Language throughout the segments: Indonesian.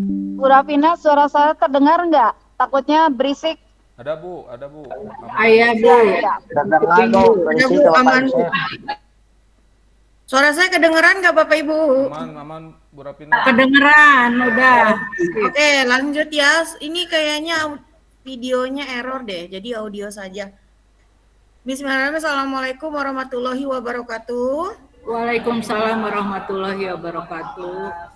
Bu Rafina, suara saya terdengar nggak? Takutnya berisik. Ada Bu, aman Bu. Ayah Bu, Ya. Terdengar Bu, ada berisi Bu, Bapak aman Ibu. Bu. Suara saya kedengeran nggak Bapak Ibu? Aman Bu Rapina. Kedengeran, udah. Oke, lanjut ya. Ini kayaknya videonya error deh, jadi audio saja. Bismillahirrahmanirrahim. Assalamualaikum warahmatullahi wabarakatuh. Waalaikumsalam warahmatullahi wabarakatuh.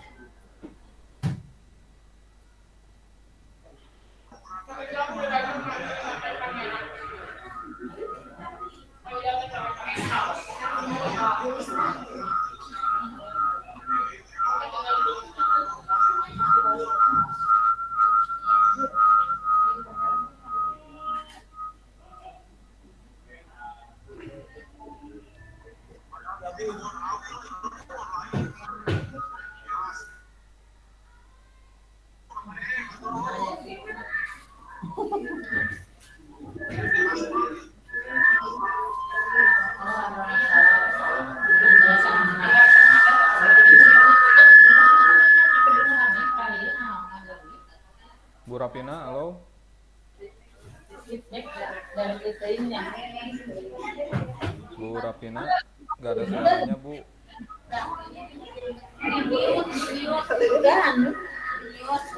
Bu Rapina, halo. Bu Rapina, nggak ada suaranya Bu.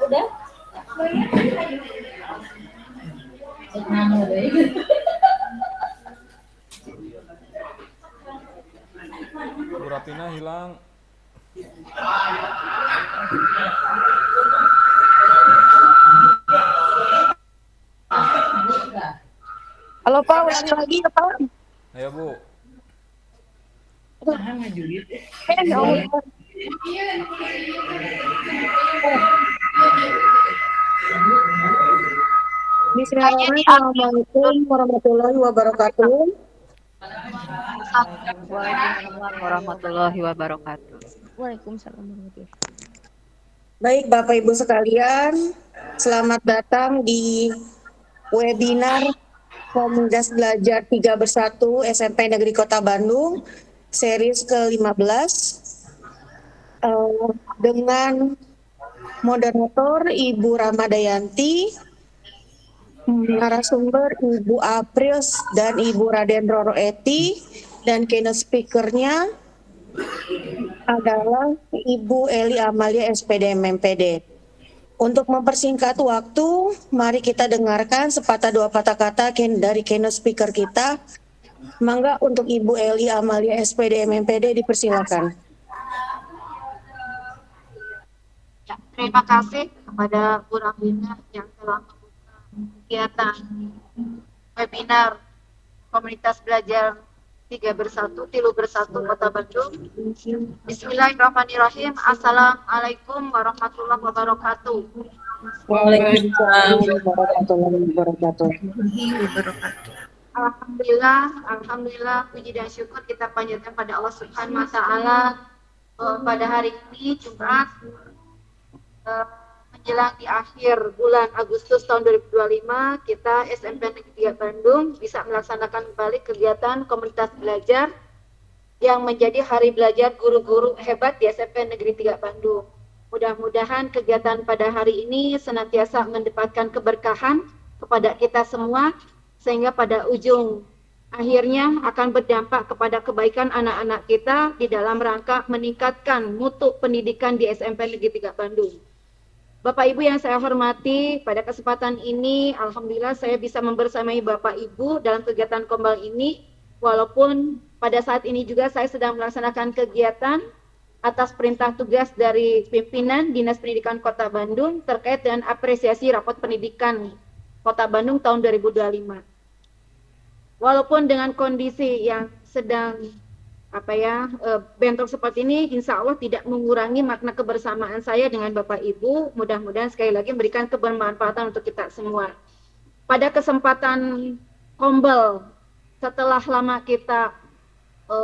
Udah? Bu Rapina hilang. Halo Pak, ulangi lagi ya Pak. Ayo Bu. Ya Allah. Bismillahirrahmanirrahim. Assalamualaikum warahmatullahi wabarakatuh. Waalaikumsalam warahmatullahi wabarakatuh. Waalaikumsalam warahmatullahi Baik Bapak Ibu sekalian, selamat datang di webinar Komunitas Belajar 3 Bersatu SMP Negeri Kota Bandung, series ke-15 dengan moderator Ibu Ramadayanti, narasumber Ibu April dan Ibu Raden Roro Eti, dan keynote speaker-nya adalah Ibu Eli Amalia SPD MMPD. Untuk mempersingkat waktu, mari kita dengarkan sepatah dua patah kata dari keynote speaker kita. Mangga untuk Ibu Eli Amalia SPD MMPD dipersilakan. Ya, terima kasih kepada Bu Rafina yang telah membuka kegiatan webinar Komunitas Belajar 3 Bersatu, Tilu Bersatu Kota Bandung. Bismillahirrahmanirrahim. Assalamualaikum warahmatullahi wabarakatuh. Waalaikumsalam warahmatullahi wabarakatuh. Alhamdulillah, puji dan syukur kita panjatkan pada Allah Subhanahu wa Ta'ala. Pada hari ini Jumat, menjelang di akhir bulan Agustus tahun 2025, kita SMP Negeri 3 Bandung bisa melaksanakan kembali kegiatan komunitas belajar yang menjadi hari belajar guru-guru hebat di SMP Negeri 3 Bandung. Mudah-mudahan kegiatan pada hari ini senantiasa mendapatkan keberkahan kepada kita semua, sehingga pada ujung akhirnya akan berdampak kepada kebaikan anak-anak kita di dalam rangka meningkatkan mutu pendidikan di SMP Negeri 3 Bandung. Bapak Ibu yang saya hormati, pada kesempatan ini alhamdulillah saya bisa membersamai Bapak Ibu dalam kegiatan kombal ini, walaupun pada saat ini juga saya sedang melaksanakan kegiatan atas perintah tugas dari pimpinan Dinas Pendidikan Kota Bandung terkait dengan apresiasi rapot pendidikan Kota Bandung tahun 2025. Walaupun dengan kondisi yang sedang bentrok seperti ini, insya Allah tidak mengurangi makna kebersamaan saya dengan Bapak Ibu. Mudah-mudahan sekali lagi memberikan kebermanfaatan untuk kita semua. Pada kesempatan kombel setelah lama kita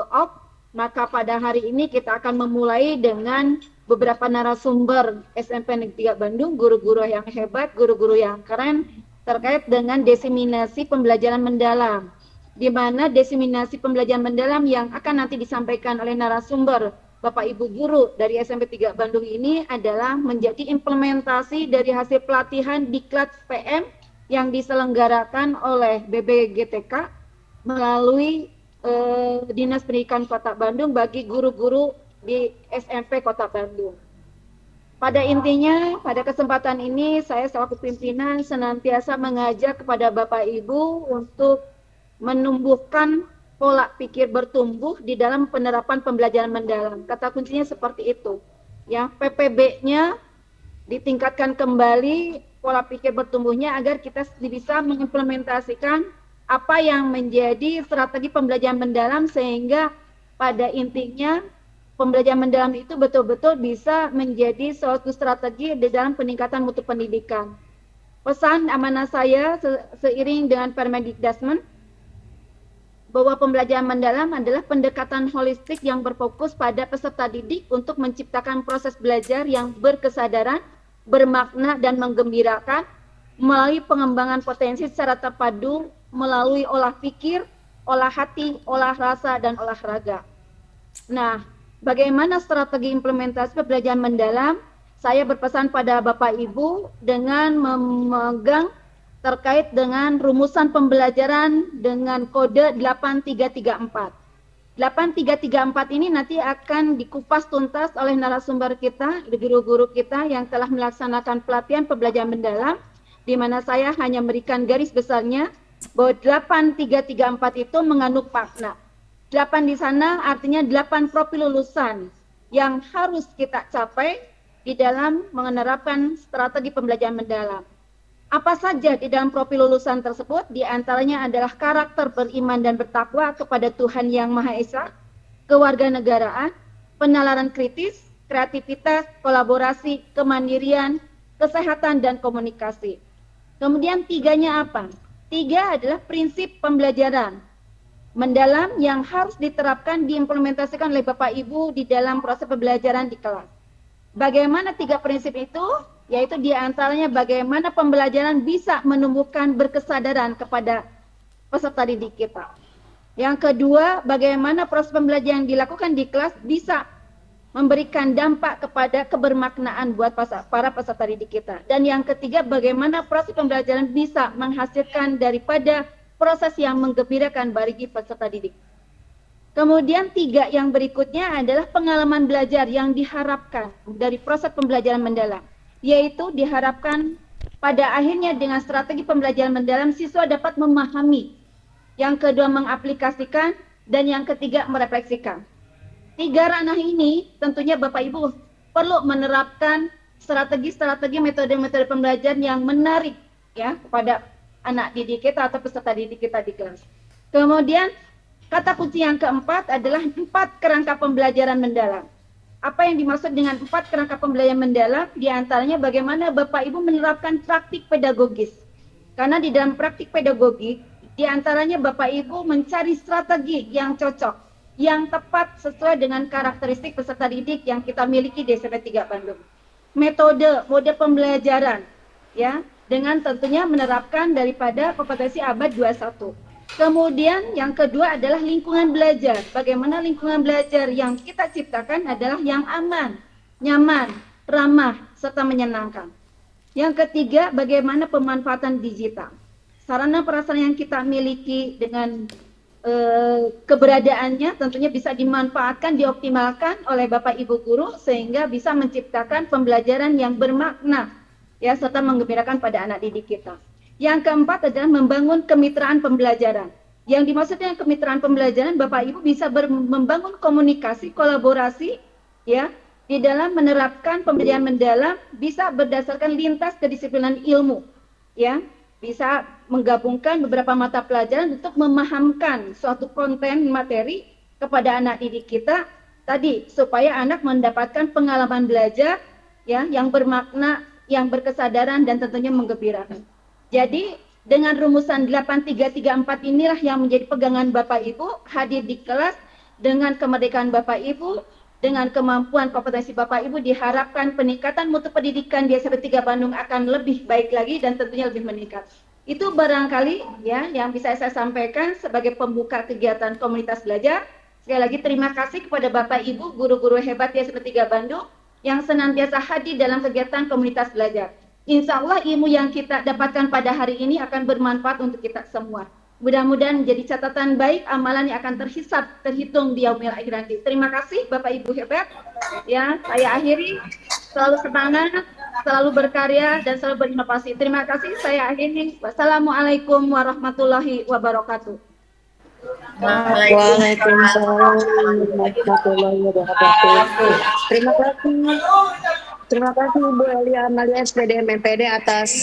off, maka pada hari ini kita akan memulai dengan beberapa narasumber SMP Negeri 3 Bandung, guru-guru yang hebat, guru-guru yang keren, terkait dengan diseminasi pembelajaran mendalam, di mana diseminasi pembelajaran mendalam yang akan nanti disampaikan oleh narasumber Bapak Ibu guru dari SMP 3 Bandung ini adalah menjadi implementasi dari hasil pelatihan Diklat PM yang diselenggarakan oleh BBGTK melalui Dinas Pendidikan Kota Bandung bagi guru-guru di SMP Kota Bandung. Pada intinya, pada kesempatan ini saya selaku pimpinan senantiasa mengajak kepada Bapak Ibu untuk menumbuhkan pola pikir bertumbuh di dalam penerapan pembelajaran mendalam. Kata kuncinya seperti itu. Ya, PPB-nya ditingkatkan kembali pola pikir bertumbuhnya agar kita bisa mengimplementasikan apa yang menjadi strategi pembelajaran mendalam sehingga pada intinya pembelajaran mendalam itu betul-betul bisa menjadi suatu strategi di dalam peningkatan mutu pendidikan. Pesan amanah saya seiring dengan Permendikdasmen bahwa pembelajaran mendalam adalah pendekatan holistik yang berfokus pada peserta didik untuk menciptakan proses belajar yang berkesadaran, bermakna, dan menggembirakan melalui pengembangan potensi secara terpadu melalui olah pikir, olah hati, olah rasa, dan olahraga. Nah, bagaimana strategi implementasi pembelajaran mendalam? Saya berpesan pada Bapak Ibu dengan memegang terkait dengan rumusan pembelajaran dengan kode 8334. 8334 ini nanti akan dikupas tuntas oleh narasumber kita, guru-guru kita yang telah melaksanakan pelatihan pembelajaran mendalam, di mana saya hanya memberikan garis besarnya bahwa 8334 itu mengandung makna. 8 di sana artinya 8 profil lulusan yang harus kita capai di dalam menerapkan strategi pembelajaran mendalam. Apa saja di dalam profil lulusan tersebut? Di antaranya adalah karakter beriman dan bertakwa kepada Tuhan Yang Maha Esa, kewarganegaraan, penalaran kritis, kreativitas, kolaborasi, kemandirian, kesehatan, dan komunikasi. Kemudian 3-nya apa? 3 adalah prinsip pembelajaran mendalam yang harus diterapkan, diimplementasikan oleh Bapak Ibu di dalam proses pembelajaran di kelas. Bagaimana 3 prinsip itu? Yaitu diantaranya bagaimana pembelajaran bisa menumbuhkan berkesadaran kepada peserta didik kita. Yang kedua, bagaimana proses pembelajaran yang dilakukan di kelas bisa memberikan dampak kepada kebermaknaan buat para peserta didik kita. Dan yang ketiga, bagaimana proses pembelajaran bisa menghasilkan daripada proses yang menggembirakan bagi peserta didik. Kemudian 3 yang berikutnya adalah pengalaman belajar yang diharapkan dari proses pembelajaran mendalam. Yaitu diharapkan pada akhirnya dengan strategi pembelajaran mendalam siswa dapat memahami, yang kedua mengaplikasikan, dan yang ketiga merefleksikan. 3 ranah ini tentunya Bapak Ibu perlu menerapkan strategi-strategi metode-metode pembelajaran yang menarik ya kepada anak didik kita atau peserta didik kita di kelas. Kemudian kata kunci yang keempat adalah 4 kerangka pembelajaran mendalam. Apa yang dimaksud dengan 4 kerangka pembelajaran mendalam? Di antaranya bagaimana Bapak Ibu menerapkan praktik pedagogis. Karena di dalam praktik pedagogik, di antaranya Bapak Ibu mencari strategi yang cocok, yang tepat sesuai dengan karakteristik peserta didik yang kita miliki di SMP 3 Bandung. Mode pembelajaran, ya, dengan tentunya menerapkan daripada kompetensi abad 21. Kemudian yang kedua adalah lingkungan belajar. Bagaimana lingkungan belajar yang kita ciptakan adalah yang aman, nyaman, ramah, serta menyenangkan. Yang ketiga, bagaimana pemanfaatan digital. Sarana prasarana yang kita miliki dengan keberadaannya tentunya bisa dimanfaatkan, dioptimalkan oleh Bapak Ibu guru sehingga bisa menciptakan pembelajaran yang bermakna ya serta menggembirakan pada anak didik kita. Yang keempat adalah membangun kemitraan pembelajaran. Yang dimaksud dengan kemitraan pembelajaran, Bapak Ibu bisa membangun komunikasi, kolaborasi, ya, di dalam menerapkan pembelajaran mendalam bisa berdasarkan lintas kedisiplinan ilmu, ya, bisa menggabungkan beberapa mata pelajaran untuk memahamkan suatu konten materi kepada anak didik kita tadi supaya anak mendapatkan pengalaman belajar, ya, yang bermakna, yang berkesadaran dan tentunya menggembirakan. Jadi dengan rumusan 8334 inilah yang menjadi pegangan Bapak Ibu hadir di kelas dengan kemerdekaan Bapak Ibu, dengan kemampuan kompetensi Bapak Ibu diharapkan peningkatan mutu pendidikan di SMP 3 Bandung akan lebih baik lagi dan tentunya lebih meningkat. Itu barangkali ya yang bisa saya sampaikan sebagai pembuka kegiatan komunitas belajar. Sekali lagi terima kasih kepada Bapak Ibu guru-guru hebat YSMP 3 Bandung yang senantiasa hadir dalam kegiatan komunitas belajar. Insya Allah ilmu yang kita dapatkan pada hari ini akan bermanfaat untuk kita semua. Mudah-mudahan menjadi catatan baik, amalan yang akan terhitung di yaumil akhir nanti. Terima kasih Bapak Ibu hebat. Ya, saya akhiri. Selalu semangat, selalu berkarya, dan selalu berinovasi. Terima kasih. Saya akhiri. Wassalamualaikum warahmatullahi wabarakatuh. Waalaikumsalam warahmatullahi wabarakatuh. Terima kasih Ibu Eli Amalia SPDM MPD atas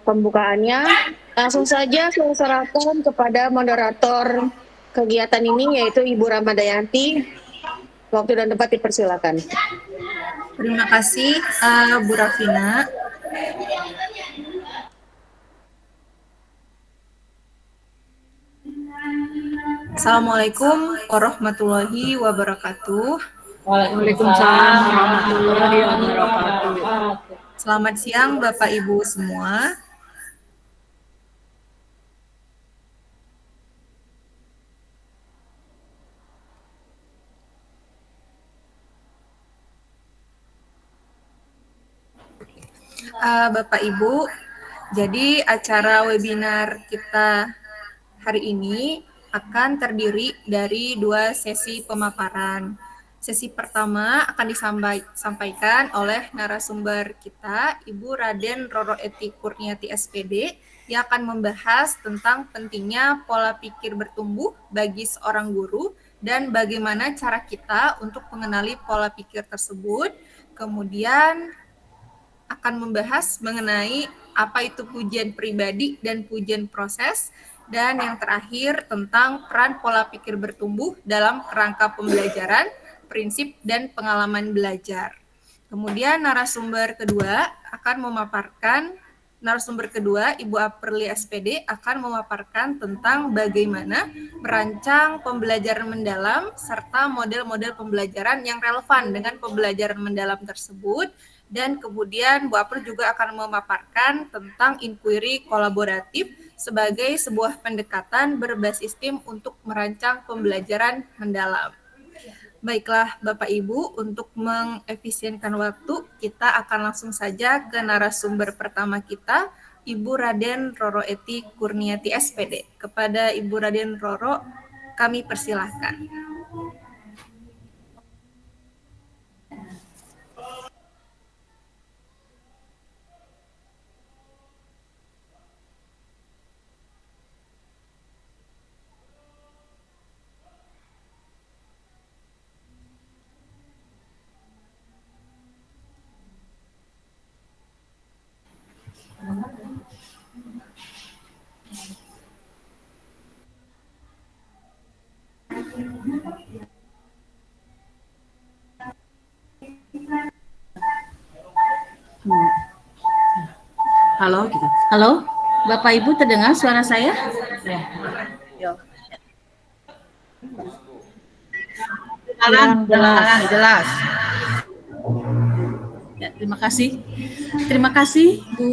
pembukaannya. Langsung saja saya serahkan kepada moderator kegiatan ini yaitu Ibu Ramadayanti. Waktu dan tempat dipersilakan. Terima kasih Bu Rafina. Assalamualaikum warahmatullahi wabarakatuh. Waalaikumsalam warahmatullahi wabarakatuh. Selamat siang Bapak Ibu semua. Bapak Ibu, jadi acara webinar kita hari ini akan terdiri dari 2 sesi pemaparan. Sesi pertama akan disampaikan oleh narasumber kita, Ibu Raden Roro Eti Kurniati SPD, yang akan membahas tentang pentingnya pola pikir bertumbuh bagi seorang guru dan bagaimana cara kita untuk mengenali pola pikir tersebut. Kemudian akan membahas mengenai apa itu pujian pribadi dan pujian proses, dan yang terakhir tentang peran pola pikir bertumbuh dalam kerangka pembelajaran, prinsip, dan pengalaman belajar. Kemudian narasumber kedua, Ibu Aprili SPD akan memaparkan tentang bagaimana merancang pembelajaran mendalam serta model-model pembelajaran yang relevan dengan pembelajaran mendalam tersebut. Dan kemudian Bu April juga akan memaparkan tentang inquiry kolaboratif sebagai sebuah pendekatan berbasis tim untuk merancang pembelajaran mendalam. Baiklah Bapak Ibu, untuk mengefisienkan waktu, kita akan langsung saja ke narasumber pertama kita, Ibu Raden Roro Eti Kurniati SPD. Kepada Ibu Raden Roro, kami persilahkan. Halo, Bapak Ibu terdengar suara saya? Jelas. Ya, terima kasih Bu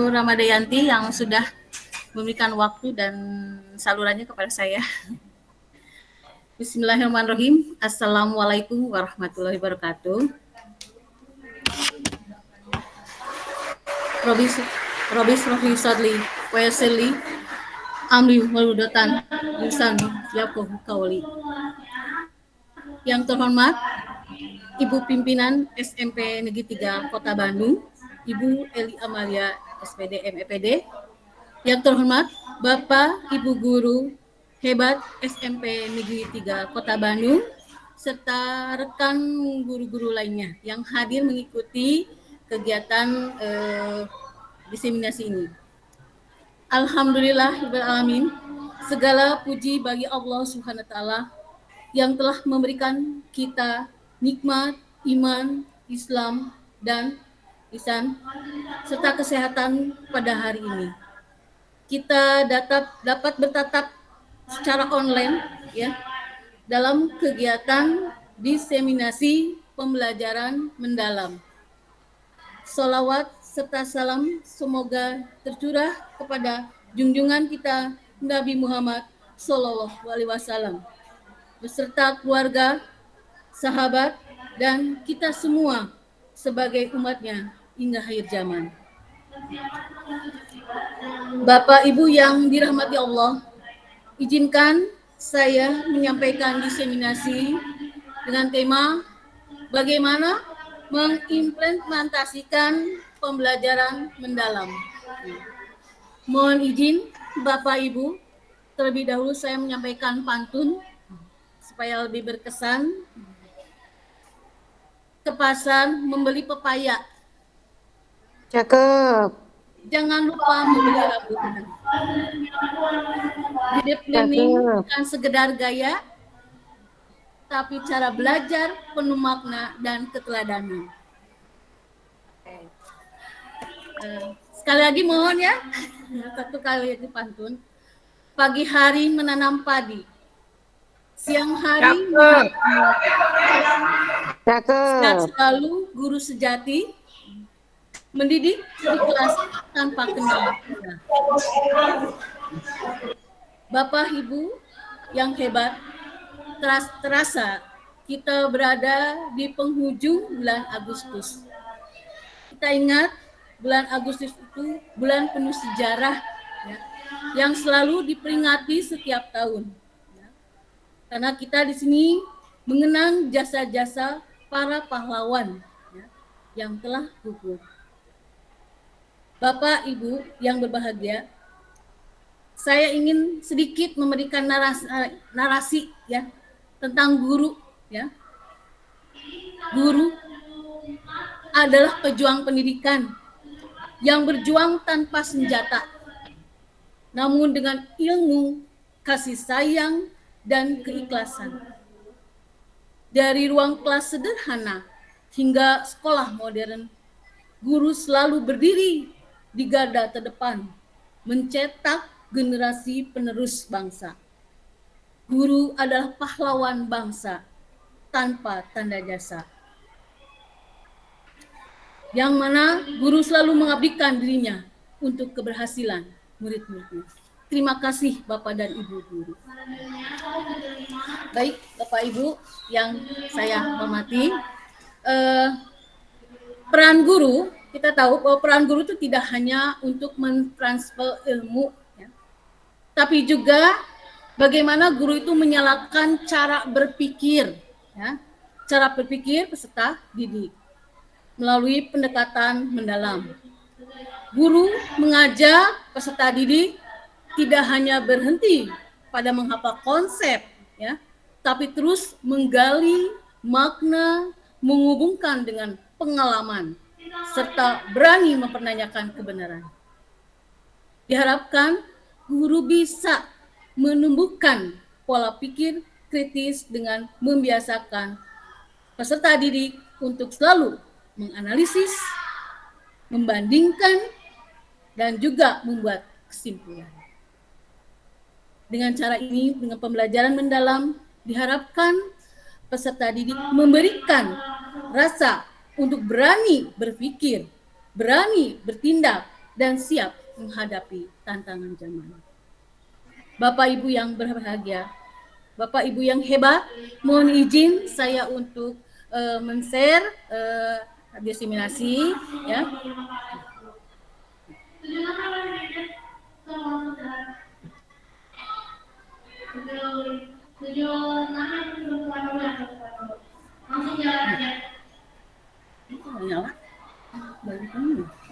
Ramadayanti yang sudah memberikan waktu dan salurannya kepada saya. Bismillahirrahmanirrahim. Assalamualaikum warahmatullahi wabarakatuh. Robis Rohi Sadli Wayaseli Amri Waludatan Lisan Yakob Kauli. Yang terhormat Ibu Pimpinan SMP Negeri 3 Kota Bandung, Ibu Eli Amalia SPD MEPD. Yang terhormat Bapak Ibu Guru Hebat SMP Negeri 3 Kota Bandung, serta rekan guru-guru lainnya yang hadir mengikuti kegiatan diseminasi ini. Alhamdulillahirrahmanirrahim. Segala puji bagi Allah Subhanahu wa taala yang telah memberikan kita nikmat iman, Islam, dan ihsan serta kesehatan pada hari ini. Kita dapat bertatap secara online ya dalam kegiatan diseminasi pembelajaran mendalam. Sholawat serta salam semoga tercurah kepada junjungan kita Nabi Muhammad Sallallahu Alaihi Wasallam beserta keluarga, sahabat, dan kita semua sebagai umatnya hingga akhir zaman. Bapak Ibu yang dirahmati Allah, izinkan saya menyampaikan diseminasi dengan tema bagaimana mengimplementasikan pembelajaran mendalam. Mohon izin Bapak Ibu, terlebih dahulu saya menyampaikan pantun supaya lebih berkesan. Ke pasar membeli pepaya, Cakep. jangan lupa membeli rambutnya. Hidup ini bukan sekedar gaya, tapi cara belajar penuh makna dan keteladanan. Sekali lagi mohon ya, satu kali lagi pantun. Pagi hari menanam padi, siang hari sehat selalu guru sejati, mendidik ikhlas tanpa kenal. Bapak Ibu yang hebat, terasa kita berada di penghujung bulan Agustus. Kita ingat bulan Agustus itu bulan penuh sejarah ya, yang selalu diperingati setiap tahun. Ya. Karena kita di sini mengenang jasa-jasa para pahlawan ya, yang telah gugur. Bapak, Ibu yang berbahagia, saya ingin sedikit memberikan narasi ya tentang guru ya. Guru adalah pejuang pendidikan yang berjuang tanpa senjata, namun dengan ilmu, kasih sayang, dan keikhlasan. Dari ruang kelas sederhana hingga sekolah modern, guru selalu berdiri di garda terdepan, mencetak generasi penerus bangsa. Guru adalah pahlawan bangsa tanpa tanda jasa. Yang mana guru selalu mengabdikan dirinya untuk keberhasilan murid-muridnya. Terima kasih Bapak dan Ibu guru. Baik, Bapak Ibu yang saya hormati, peran guru, kita tahu bahwa peran guru itu tidak hanya untuk mentransfer ilmu, ya, tapi juga bagaimana guru itu menyalakan cara berpikir, ya, cara berpikir peserta didik melalui pendekatan mendalam. Guru mengajak peserta didik tidak hanya berhenti pada menghafal konsep, ya, tapi terus menggali makna, menghubungkan dengan pengalaman, serta berani mempertanyakan kebenaran. Diharapkan guru bisa menumbuhkan pola pikir kritis dengan membiasakan peserta didik untuk selalu menganalisis, membandingkan, dan juga membuat kesimpulan. Dengan cara ini, dengan pembelajaran mendalam, diharapkan peserta didik memberikan rasa untuk berani berpikir, berani bertindak, dan siap menghadapi tantangan zaman. Bapak Ibu yang berbahagia, Bapak Ibu yang hebat, mohon izin saya untuk men-share diseminasi ya.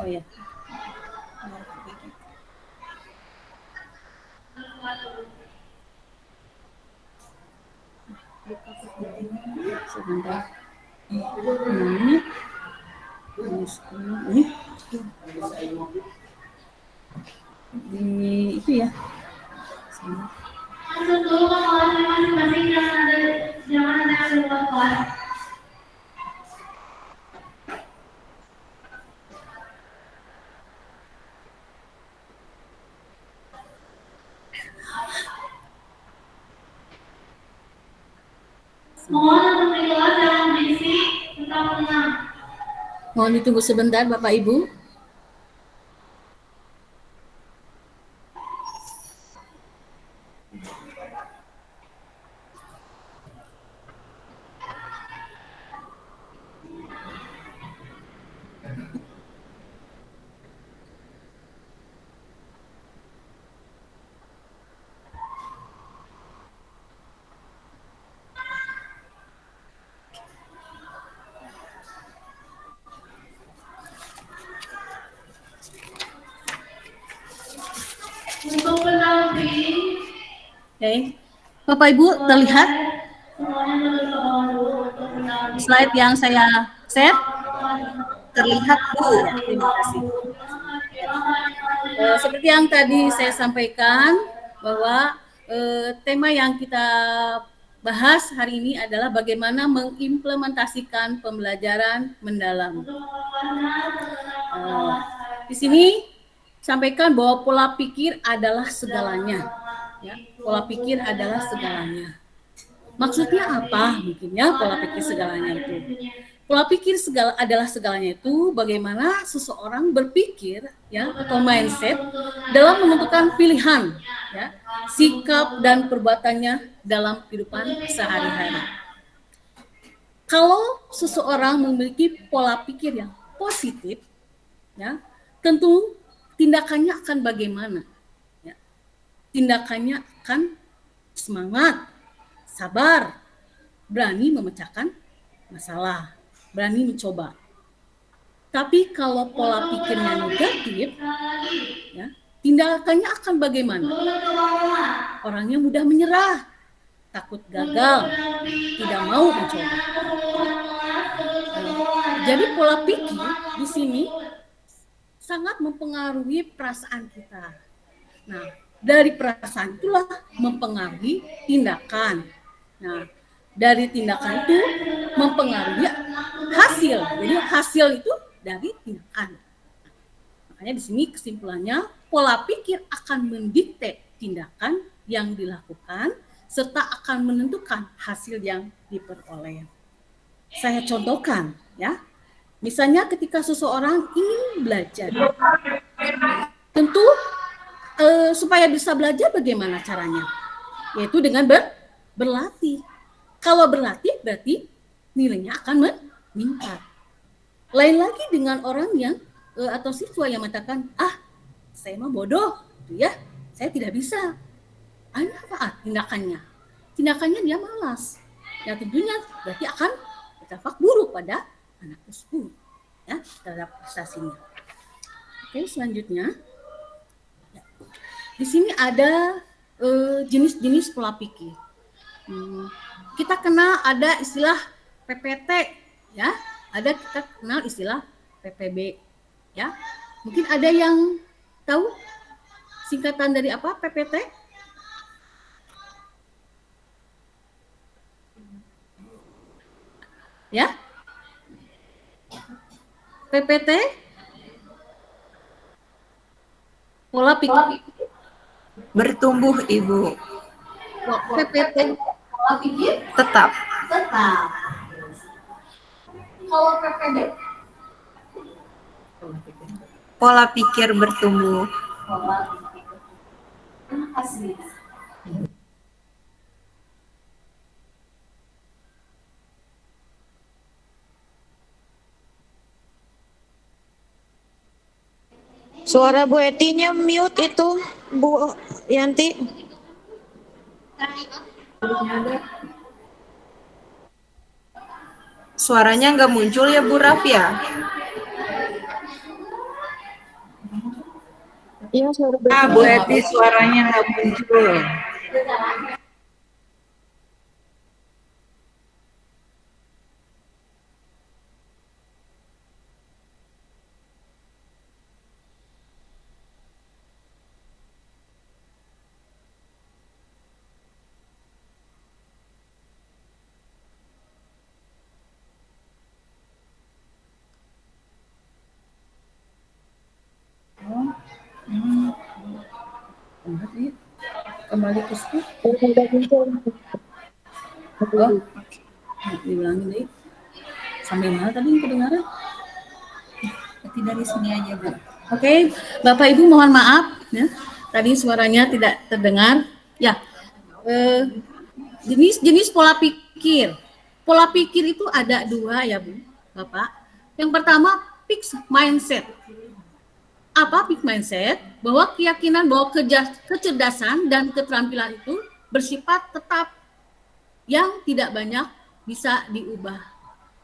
Oh ya. Sebentar. Ini itu ya. Mohon ditunggu sebentar Bapak Ibu. Oke, Bapak Ibu terlihat slide yang saya share? Terlihat, Bu. Terima kasih. Seperti yang tadi saya sampaikan bahwa tema yang kita bahas hari ini adalah bagaimana mengimplementasikan pembelajaran mendalam. Di sini sampaikan bahwa pola pikir adalah segalanya. Ya, pola pikir adalah segalanya. Maksudnya apa? Mungkin ya pola pikir segalanya itu. Pola pikir adalah segalanya itu bagaimana seseorang berpikir ya atau mindset dalam menentukan pilihan ya, sikap dan perbuatannya dalam kehidupan sehari-hari. Kalau seseorang memiliki pola pikir yang positif ya, tentu tindakannya akan bagaimana? Ya. Tindakannya akan semangat, sabar, berani memecahkan masalah, berani mencoba. Tapi kalau pola pikirnya negatif, ya, tindakannya akan bagaimana? Orangnya mudah menyerah, takut gagal, tidak mau mencoba. Jadi pola pikir di sini sangat mempengaruhi perasaan kita. Nah, dari perasaan itulah mempengaruhi tindakan. Nah, dari tindakan itu mempengaruhi hasil. Jadi hasil itu dari tindakan. Makanya di sini kesimpulannya pola pikir akan mendikte tindakan yang dilakukan serta akan menentukan hasil yang diperoleh. Saya contohkan ya. Misalnya ketika seseorang ingin belajar, tentu supaya bisa belajar bagaimana caranya? Yaitu dengan berlatih. Kalau berlatih berarti nilainya akan meningkat. Lain lagi dengan orang yang atau siswa yang mengatakan, saya mah bodoh, gitu ya, saya tidak bisa. Ada apa tindakannya? Tindakannya dia malas. Ya tentunya berarti akan berdampak buruk pada anak tersebut ya terhadap prestasinya. Oke, selanjutnya ya. Di sini ada jenis-jenis pola pikir. Kita kenal ada istilah PPT ya, ada kita kenal istilah PPB ya. Mungkin ada yang tahu singkatan dari apa PPT? Ya, PPT pola pikir Bertumbuh, Ibu. PPT pola pikir Tetap. Kalau PPD Pola pikir bertumbuh. hasil. Suara Bu Etinya mute itu, Bu Yanti. Suaranya nggak muncul ya, Bu Rafia? Iya, suara Bu Eti suaranya nggak muncul. Kembali ke situ. Diulangin deh. Sampai mana tadi kedengaran? Berarti dari sini aja, Bu. Oke, Bapak Ibu mohon maaf ya. Tadi suaranya tidak terdengar. Ya. Jenis-jenis pola pikir. Pola pikir itu ada dua ya, Bu, Bapak. Yang pertama fixed mindset. Apa fixed mindset? Bahwa keyakinan bahwa kecerdasan dan keterampilan itu bersifat tetap yang tidak banyak bisa diubah.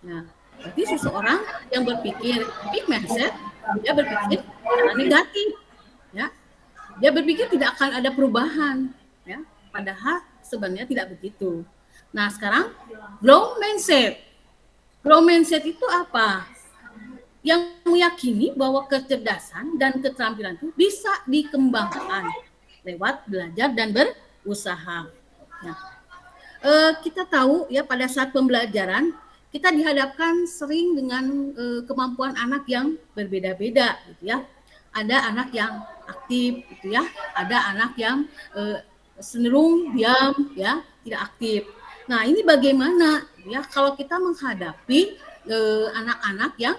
Nah, berarti seseorang yang berpikir fixed mindset, dia berpikir secara negatif, ya. Dia berpikir tidak akan ada perubahan, ya. Padahal sebenarnya tidak begitu. Nah, sekarang growth mindset. Growth mindset itu apa? Yang meyakini bahwa kecerdasan dan keterampilan itu bisa dikembangkan lewat belajar dan berusaha. Nah, kita tahu ya pada saat pembelajaran kita dihadapkan sering dengan kemampuan anak yang berbeda-beda, gitu ya. Ada anak yang aktif, gitu ya. Ada anak yang cenderung diam, ya, tidak aktif. Nah, ini bagaimana ya kalau kita menghadapi anak-anak yang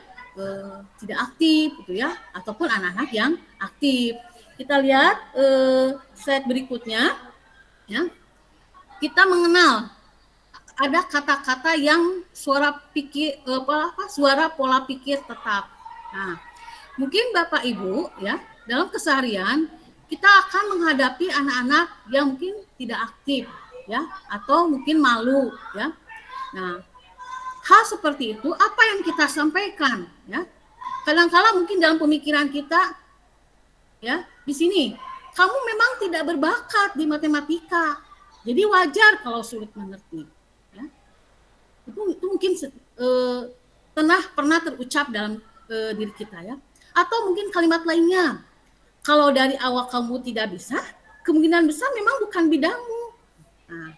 tidak aktif, gitu ya, ataupun anak-anak yang aktif. Kita lihat slide berikutnya, ya. Kita mengenal ada kata-kata yang suara pola pikir tetap. Nah, mungkin Bapak Ibu ya dalam keseharian kita akan menghadapi anak-anak yang mungkin tidak aktif, ya, atau mungkin malu, ya. Nah, hal seperti itu apa yang kita sampaikan, ya? Kadang-kala mungkin dalam pemikiran kita, ya, di sini kamu memang tidak berbakat di matematika, jadi wajar kalau sulit mengerti, ya. Itu mungkin pernah terucap dalam diri kita, ya. Atau mungkin kalimat lainnya, kalau dari awal kamu tidak bisa, kemungkinan besar memang bukan bidangmu. Nah,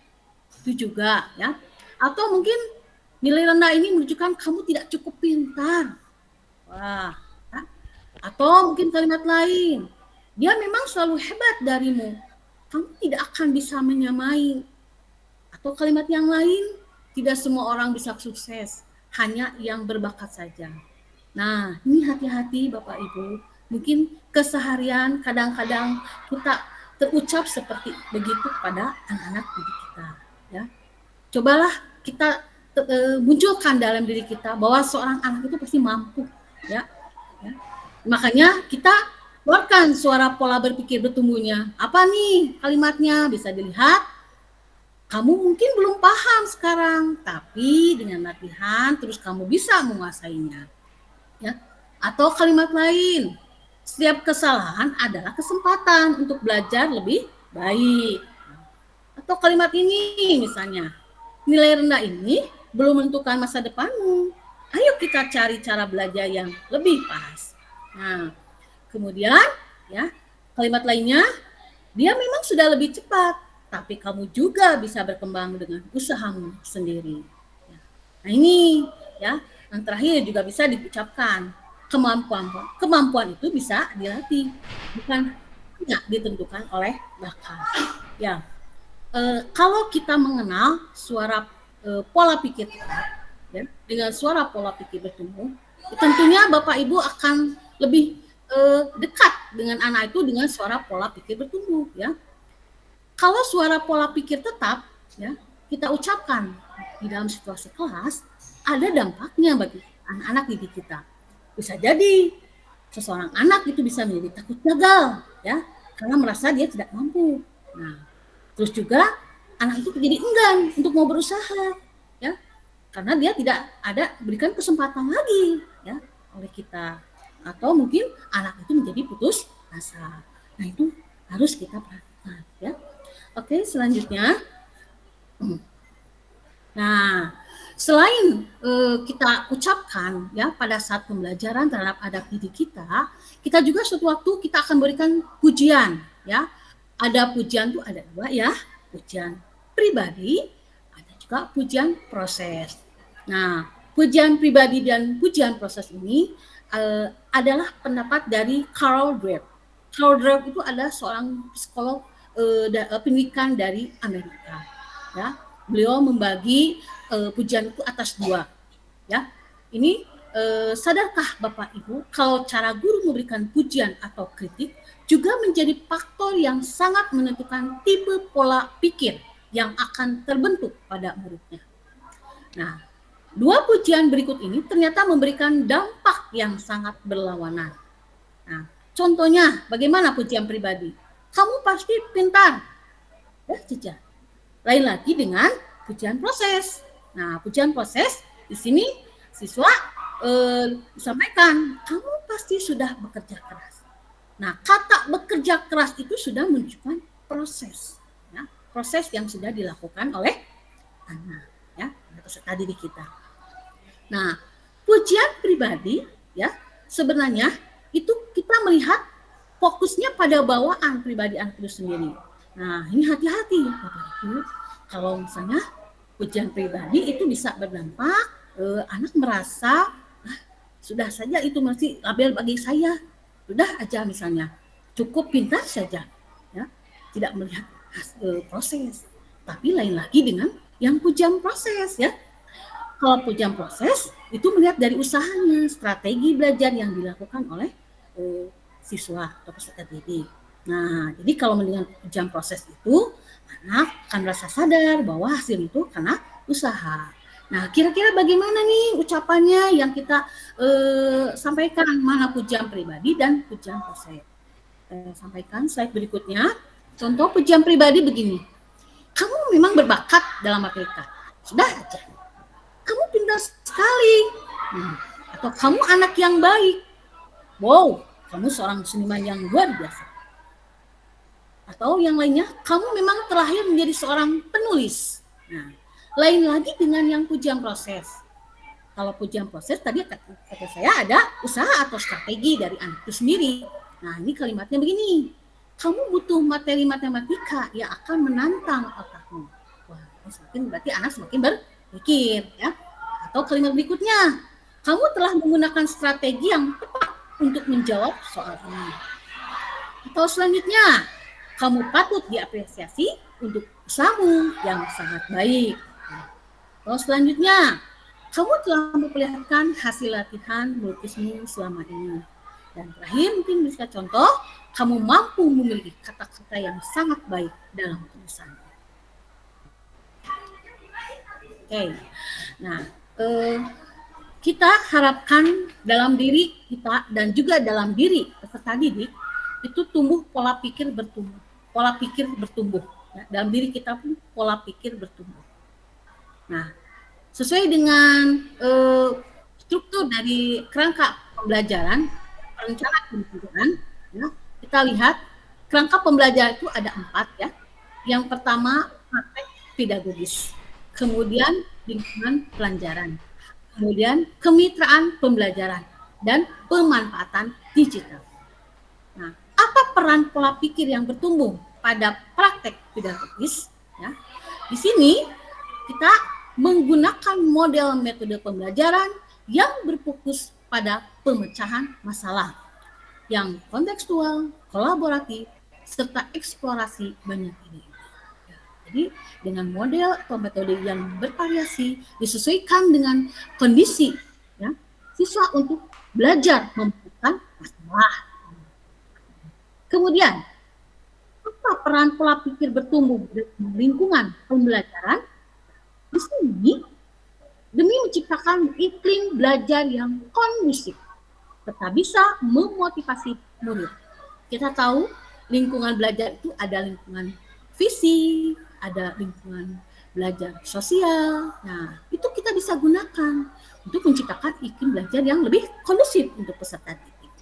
itu juga, ya. Atau mungkin nilai rendah ini menunjukkan kamu tidak cukup pintar. Wah, ya. Atau mungkin kalimat lain, dia memang selalu hebat darimu, kamu tidak akan bisa menyamai. Atau kalimat yang lain, tidak semua orang bisa sukses, hanya yang berbakat saja. Nah, ini hati-hati Bapak Ibu, mungkin keseharian kadang-kadang kita terucap seperti begitu pada anak-anak didik kita, ya. Cobalah kita munculkan dalam diri kita bahwa seorang anak itu pasti mampu, ya. Makanya kita keluarkan suara pola berpikir bertumbuhnya. Apa nih kalimatnya? Bisa dilihat. Kamu mungkin belum paham sekarang, tapi dengan latihan terus kamu bisa menguasainya, ya. Atau kalimat lain, setiap kesalahan adalah kesempatan untuk belajar lebih baik. Atau kalimat ini misalnya, nilai rendah ini belum menentukan masa depanmu. Ayo kita cari cara belajar yang lebih pas. Nah, kemudian ya, kalimat lainnya, dia memang sudah lebih cepat, tapi kamu juga bisa berkembang dengan usahamu sendiri. Nah, ini ya, yang terakhir juga bisa diucapkan. Kemampuan itu bisa dilatih, bukan hanya ditentukan oleh bakat. Ya, kalau kita mengenal suara pola pikir tetap, ya, dengan suara pola pikir bertumbuh, tentunya Bapak Ibu akan lebih dekat dengan anak itu dengan suara pola pikir bertumbuh, ya. Kalau suara pola pikir tetap, ya, kita ucapkan di dalam situasi kelas, ada dampaknya bagi anak-anak didik kita. Bisa jadi seseorang anak itu bisa menjadi takut gagal, ya, karena merasa dia tidak mampu. Nah, terus juga anak itu menjadi enggan untuk mau berusaha, ya, karena dia tidak ada berikan kesempatan lagi, ya, oleh kita. Atau mungkin anak itu menjadi putus asa. Nah, itu harus kita perhatikan, ya. Oke, selanjutnya. Nah, selain kita ucapkan ya pada saat pembelajaran terhadap anak didik kita juga suatu waktu kita akan berikan pujian, ya. Ada pujian tuh ada dua, ya, pujian pribadi, ada juga pujian proses. Nah, pujian pribadi dan pujian proses ini adalah pendapat dari Carol Dweck. Carol Dweck itu adalah seorang psikolog pendidikan dari Amerika, ya. Beliau membagi pujian itu atas dua, ya. Ini sadarkah Bapak Ibu kalau cara guru memberikan pujian atau kritik juga menjadi faktor yang sangat menentukan tipe pola pikir yang akan terbentuk pada muridnya. Nah, dua pujian berikut ini ternyata memberikan dampak yang sangat berlawanan. Nah, contohnya bagaimana pujian pribadi? Kamu pasti pintar. Ya, Cica. Lain lagi dengan pujian proses. Nah, pujian proses di sini siswa sampaikan, kamu pasti sudah bekerja keras. Nah, kata bekerja keras itu sudah menunjukkan proses, ya, proses yang sudah dilakukan oleh anak, ya, peserta didik kita. Nah, pujian pribadi, ya, sebenarnya itu kita melihat fokusnya pada bawaan pribadi anak itu sendiri. Nah, ini hati-hati, Bapak Ibu. Kalau misalnya pujian pribadi itu bisa berdampak anak merasa sudah saja itu masih label bagi saya, sudah aja misalnya cukup pintar saja, ya, tidak melihat proses. Tapi lain lagi dengan yang pujian proses, ya. Kalau pujian proses itu melihat dari usahanya, strategi belajar yang dilakukan oleh siswa atau peserta didik. Nah, jadi kalau melihat pujian proses itu, anak akan merasa sadar bahwa hasil itu karena usaha. Nah, kira-kira bagaimana nih ucapannya yang kita sampaikan, mana pujian pribadi dan pujian proses. Sampaikan slide berikutnya. Contoh pujian pribadi begini. Kamu memang berbakat dalam matematika. Sudah aja. Kamu pintar sekali. Atau kamu anak yang baik. Wow, kamu seorang seniman yang luar biasa. Atau yang lainnya, kamu memang terlahir menjadi seorang penulis. Nah, lain lagi dengan yang pujian proses. Kalau pujian proses tadi kata saya ada usaha atau strategi dari anak itu sendiri. Nah, ini kalimatnya begini. Kamu butuh materi matematika yang akan menantang otakmu. Wah, semakin berarti anak semakin berpikir, ya. Atau kalimat berikutnya. Kamu telah menggunakan strategi yang tepat untuk menjawab soal ini. Atau selanjutnya, kamu patut diapresiasi untuk usahamu yang sangat baik. Atau selanjutnya, kamu telah memperlihatkan hasil latihan melukismu selama ini. Dan terakhir mungkin bisa contoh, kamu mampu memiliki kata-kata yang sangat baik dalam tulisan. Oke, nah kita harapkan dalam diri kita dan juga dalam diri peserta didik itu tumbuh pola pikir bertumbuh. Pola pikir bertumbuh. Ya, dalam diri kita pun pola pikir bertumbuh. Nah, sesuai dengan struktur dari kerangka pembelajaran, perencanaan pembelajaran, ya, kita lihat kerangka pembelajaran itu ada 4, ya. Yang pertama praktek pedagogis, kemudian lingkungan pelajaran, kemudian kemitraan pembelajaran, dan pemanfaatan digital. Nah, apa peran pola pikir yang bertumbuh pada praktek pedagogis? Ya, di sini kita menggunakan model metode pembelajaran yang berfokus pada pemecahan masalah yang kontekstual, kolaboratif, serta eksplorasi banyak ide. Ya, jadi dengan model atau metode yang bervariasi disesuaikan dengan kondisi, ya, siswa untuk belajar memecahkan masalah. Kemudian, apa peran pola pikir bertumbuh dalam lingkungan pembelajaran? Di sini, demi menciptakan iklim belajar yang kondusif, tetap bisa memotivasi murid. Kita tahu lingkungan belajar itu ada lingkungan fisik, ada lingkungan belajar sosial. Nah, itu kita bisa gunakan untuk menciptakan iklim belajar yang lebih kondusif untuk peserta didik.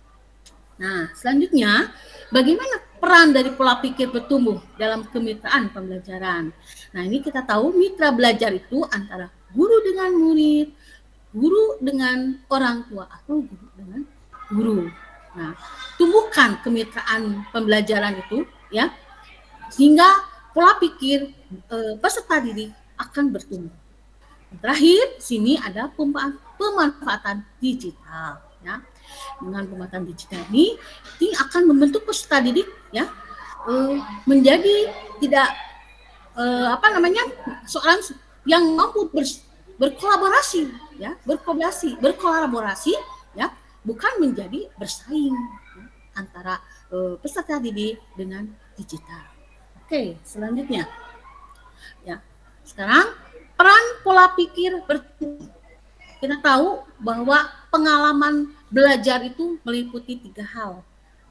Nah, selanjutnya, bagaimana peran dari pola pikir bertumbuh dalam kemitraan pembelajaran? Nah, ini kita tahu mitra belajar itu antara guru dengan murid, guru dengan orang tua, atau guru dengan guru. Nah, tumbuhkan kemitraan pembelajaran itu, ya, sehingga pola pikir peserta didik akan bertumbuh. Terakhir, sini ada pemanfaatan digital, ya. Dengan pemanfaatan digital ini akan membentuk peserta didik, ya, menjadi tidak seorang yang mampu berkolaborasi, ya, berkolaborasi, ya, bukan menjadi bersaing, ya, antara peserta didik dengan digital. Oke, selanjutnya, ya, sekarang peran pola pikir bertumbuh. Kita tahu bahwa pengalaman belajar itu meliputi 3 hal.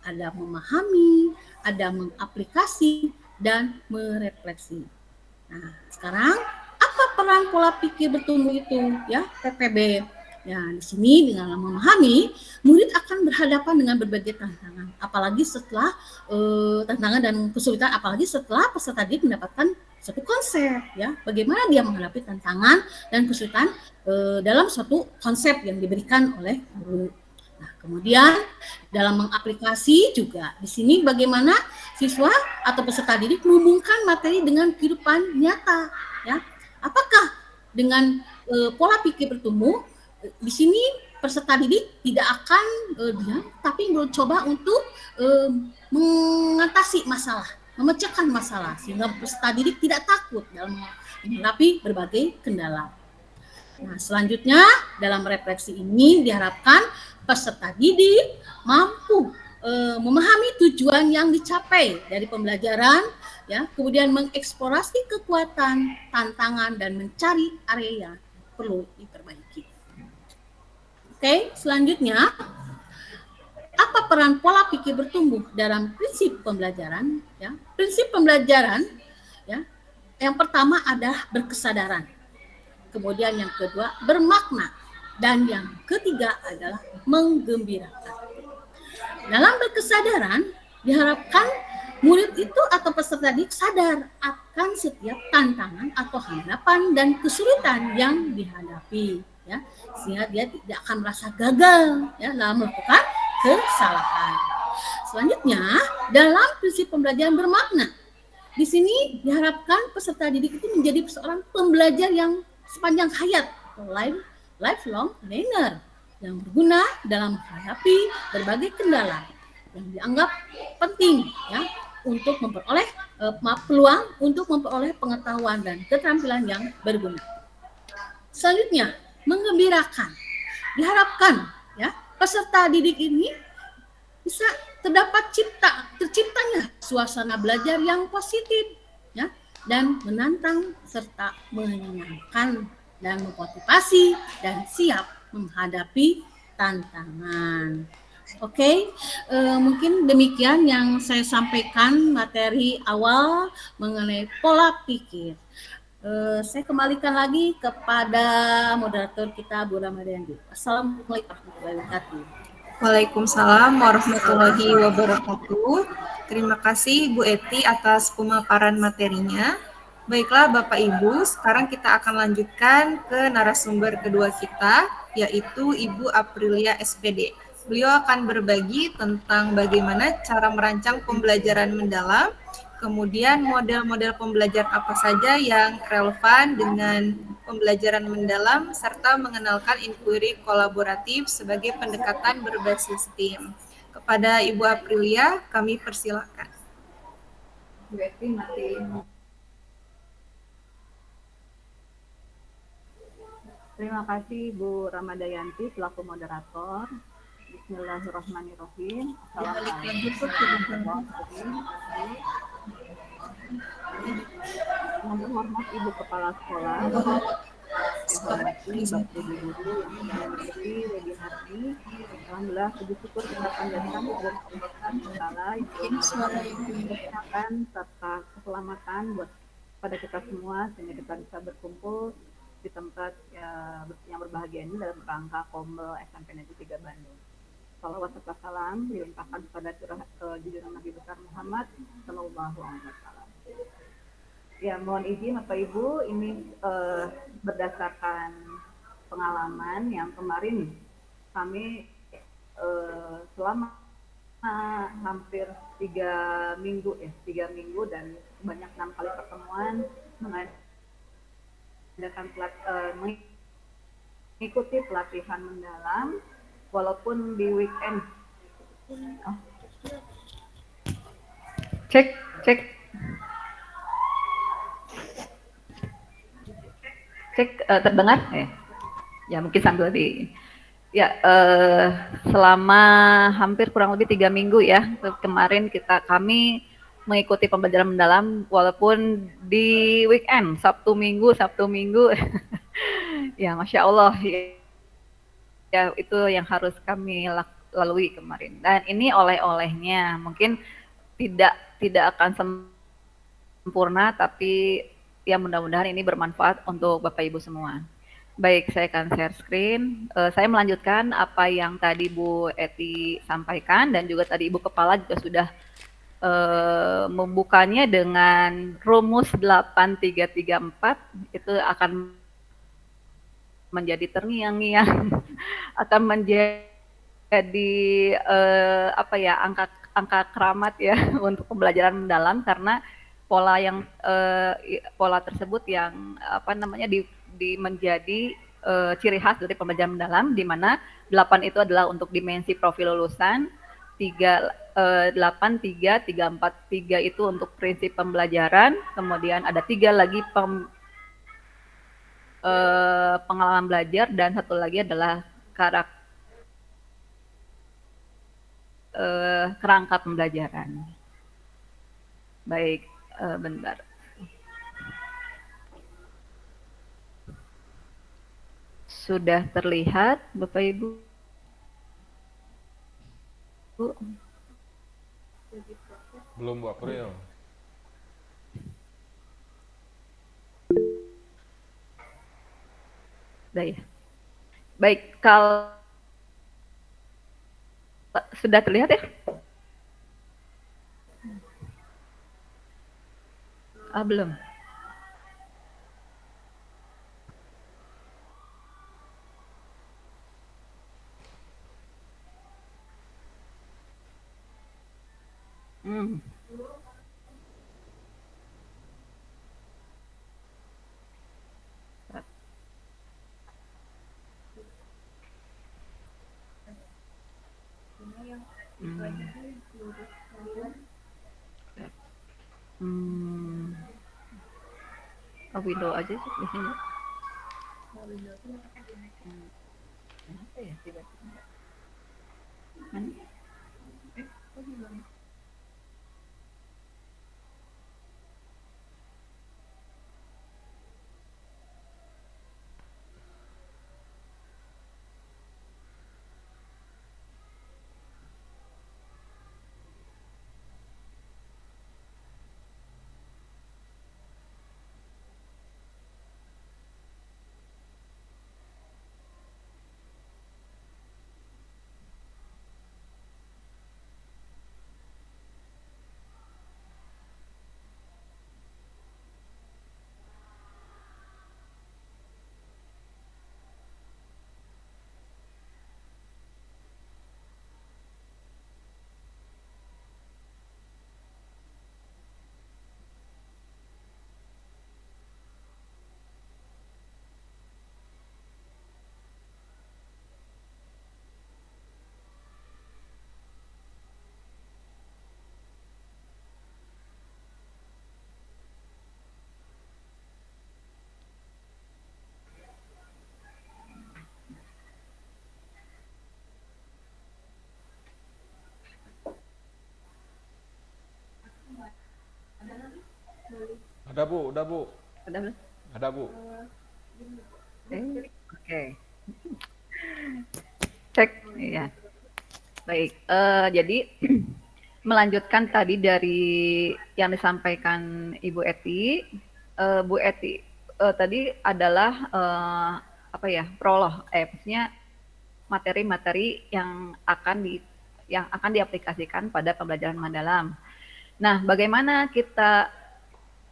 Ada memahami, ada mengaplikasi, dan merefleksi. Nah, sekarang apa peran pola pikir bertumbuh itu ya, PPB? Ya, di sini dengan memahami, murid akan berhadapan dengan berbagai tantangan, apalagi setelah tantangan dan kesulitan, apalagi setelah peserta didik mendapatkan satu konsep ya, bagaimana dia menghadapi tantangan dan kesulitan dalam suatu konsep yang diberikan oleh guru. Nah, kemudian dalam mengaplikasi juga di sini bagaimana siswa atau peserta didik menghubungkan materi dengan kehidupan nyata ya. Apakah dengan pola pikir bertumbuh di sini peserta didik tidak akan diam tapi mencoba untuk mengatasi masalah, memecahkan masalah sehingga peserta didik tidak takut dalam menghadapi berbagai kendala. Nah, selanjutnya dalam refleksi ini diharapkan peserta didik mampu memahami tujuan yang dicapai dari pembelajaran, ya, kemudian mengeksplorasi kekuatan, tantangan, dan mencari area yang perlu diperbaiki. Oke, selanjutnya apa peran pola pikir bertumbuh dalam prinsip pembelajaran? Ya, prinsip pembelajaran, ya, yang pertama adalah berkesadaran. Kemudian yang kedua bermakna, dan yang ketiga adalah menggembirakan. Dalam berkesadaran diharapkan murid itu atau peserta didik sadar akan setiap tantangan atau hambatan dan kesulitan yang dihadapi, ya, sehingga dia tidak akan merasa gagal ya dalam melakukan kesalahan. Selanjutnya dalam prinsip pembelajaran bermakna, di sini diharapkan peserta didik itu menjadi seorang pembelajar yang sepanjang hayat, lifelong learner yang berguna dalam menghadapi berbagai kendala yang dianggap penting ya untuk memperoleh peluang untuk memperoleh pengetahuan dan keterampilan yang berguna. Selanjutnya, menggembirakan. Diharapkan ya peserta didik ini bisa terciptanya suasana belajar yang positif ya dan menantang serta menyenangkan dan memotivasi dan siap menghadapi tantangan. Oke, mungkin demikian yang saya sampaikan materi awal mengenai pola pikir. Saya kembalikan lagi kepada moderator kita Bu Ramadhani. Assalamualaikum warahmatullahi wabarakatuh. Waalaikumsalam warahmatullahi wabarakatuh. Terima kasih Bu Eti atas pemaparan materinya. Baiklah Bapak Ibu, sekarang kita akan lanjutkan ke narasumber kedua kita, yaitu Ibu Aprilia SPD. Beliau akan berbagi tentang bagaimana cara merancang pembelajaran mendalam, kemudian model-model pembelajaran apa saja yang relevan dengan pembelajaran mendalam, serta mengenalkan inquiry kolaboratif sebagai pendekatan berbasis tim. Kepada Ibu Aprilia, kami persilakan. Terima kasih Bu Ramadayanti selaku moderator. Bismillahirrahmanirrahim. Assalamualaikum warahmatullahi wabarakatuh. Yang terhormat Ibu Kepala Sekolah, Bapak Ibu Guru yang mengikuti webinar ini. Alhamdulillah, puji syukur kita panjatkan dan pemberkahan segala kesehatan serta keselamatan buat pada kita semua sehingga kita bisa berkumpul di tempat yang berbahagia ini dalam rangka Kombel SMP Negeri 3 Bandung. Salawat serta salam dilimpahkan kepada junjungan Nabi besar Muhammad Sallallahu Alaihi Wasallam. Ya, mohon izin Bapak Ibu, ini berdasarkan pengalaman yang kemarin kami selama hampir 3 minggu dan banyak 6 kali pertemuan mengikuti pelatihan mendalam walaupun di weekend. Cek. Terdengar? Ya mungkin sambil selama hampir kurang lebih 3 minggu ya kemarin kami mengikuti pembelajaran mendalam walaupun di weekend, Sabtu Minggu. Ya, Masya Allah. ya itu yang harus kami lalui kemarin. Dan ini oleh-olehnya, mungkin tidak akan sempurna, tapi ya mudah-mudahan ini bermanfaat untuk Bapak Ibu semua. Baik, saya akan share screen. Saya melanjutkan apa yang tadi Bu Eti sampaikan dan juga tadi Ibu Kepala juga sudah membukanya dengan rumus 8334 itu akan menjadi terngiang-ngiang, akan menjadi apa ya, angka keramat ya untuk pembelajaran mendalam, karena pola tersebut yang apa namanya menjadi ciri khas dari pembelajaran mendalam, di mana 8 itu adalah untuk dimensi profil lulusan, 8, 3, 3, 4, 3 itu untuk prinsip pembelajaran, kemudian ada 3 lagi pengalaman belajar, dan satu lagi adalah kerangka pembelajaran. Baik, bentar. Sudah terlihat, Bapak Ibu? Belum Bu April. Baik, kalau sudah terlihat ya? Belum. Window aja sih di sini. Kenapa ya tiba-tiba? Ada Bu, udah Bu. Ada belum? Ada Bu. Oke. Cek, ya. Baik, jadi melanjutkan tadi dari yang disampaikan Ibu Eti, Bu Eti tadi adalah apa ya, maksudnya materi-materi yang akan diaplikasikan pada pembelajaran mendalam. Nah, bagaimana kita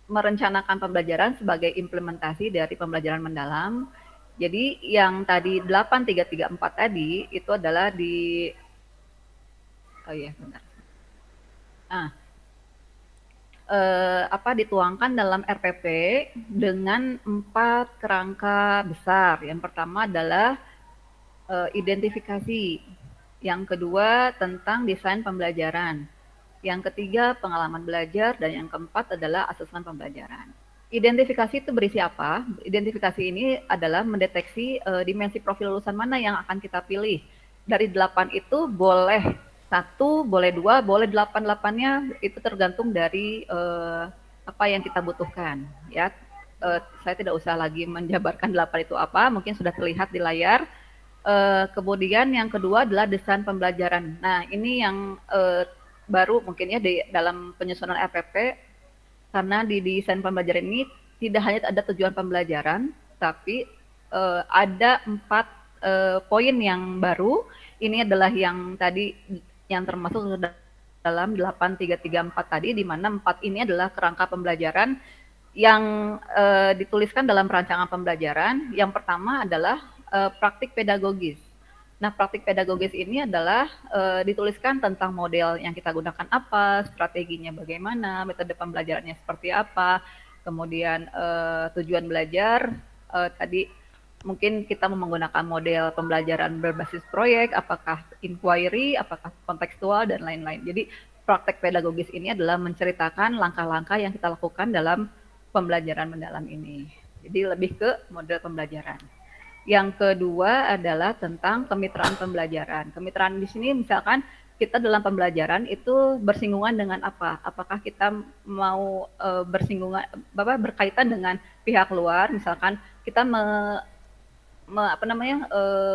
merencanakan pembelajaran sebagai implementasi dari pembelajaran mendalam? Jadi yang tadi 8334 tadi itu adalah benar. Nah, dituangkan dalam RPP dengan 4 kerangka besar. Yang pertama adalah identifikasi. Yang kedua tentang desain pembelajaran. Yang ketiga pengalaman belajar, dan yang keempat adalah asesmen pembelajaran. Identifikasi itu berisi apa? Identifikasi ini adalah mendeteksi dimensi profil lulusan mana yang akan kita pilih. Dari 8 itu boleh 1, boleh 2, boleh 8-8-nya, itu tergantung dari apa yang kita butuhkan. Ya, saya tidak usah lagi menjabarkan 8 itu apa, mungkin sudah terlihat di layar. Kemudian yang kedua adalah desain pembelajaran. Nah, ini yang baru mungkin ya di dalam penyusunan RPP, karena di desain pembelajaran ini tidak hanya ada tujuan pembelajaran, tapi ada 4 poin yang baru. Ini adalah yang tadi yang termasuk dalam 8334 tadi, di mana 4 ini adalah kerangka pembelajaran yang dituliskan dalam rancangan pembelajaran. Yang pertama adalah praktik pedagogis. Nah, praktik pedagogis ini adalah dituliskan tentang model yang kita gunakan apa, strateginya bagaimana, metode pembelajarannya seperti apa, kemudian tujuan belajar, tadi mungkin kita menggunakan model pembelajaran berbasis proyek, apakah inquiry, apakah kontekstual, dan lain-lain. Jadi praktek pedagogis ini adalah menceritakan langkah-langkah yang kita lakukan dalam pembelajaran mendalam ini. Jadi lebih ke model pembelajaran. Yang kedua adalah tentang kemitraan pembelajaran. Kemitraan di sini misalkan kita dalam pembelajaran itu bersinggungan dengan apa? Apakah kita mau bersinggungan berkaitan dengan pihak luar, misalkan kita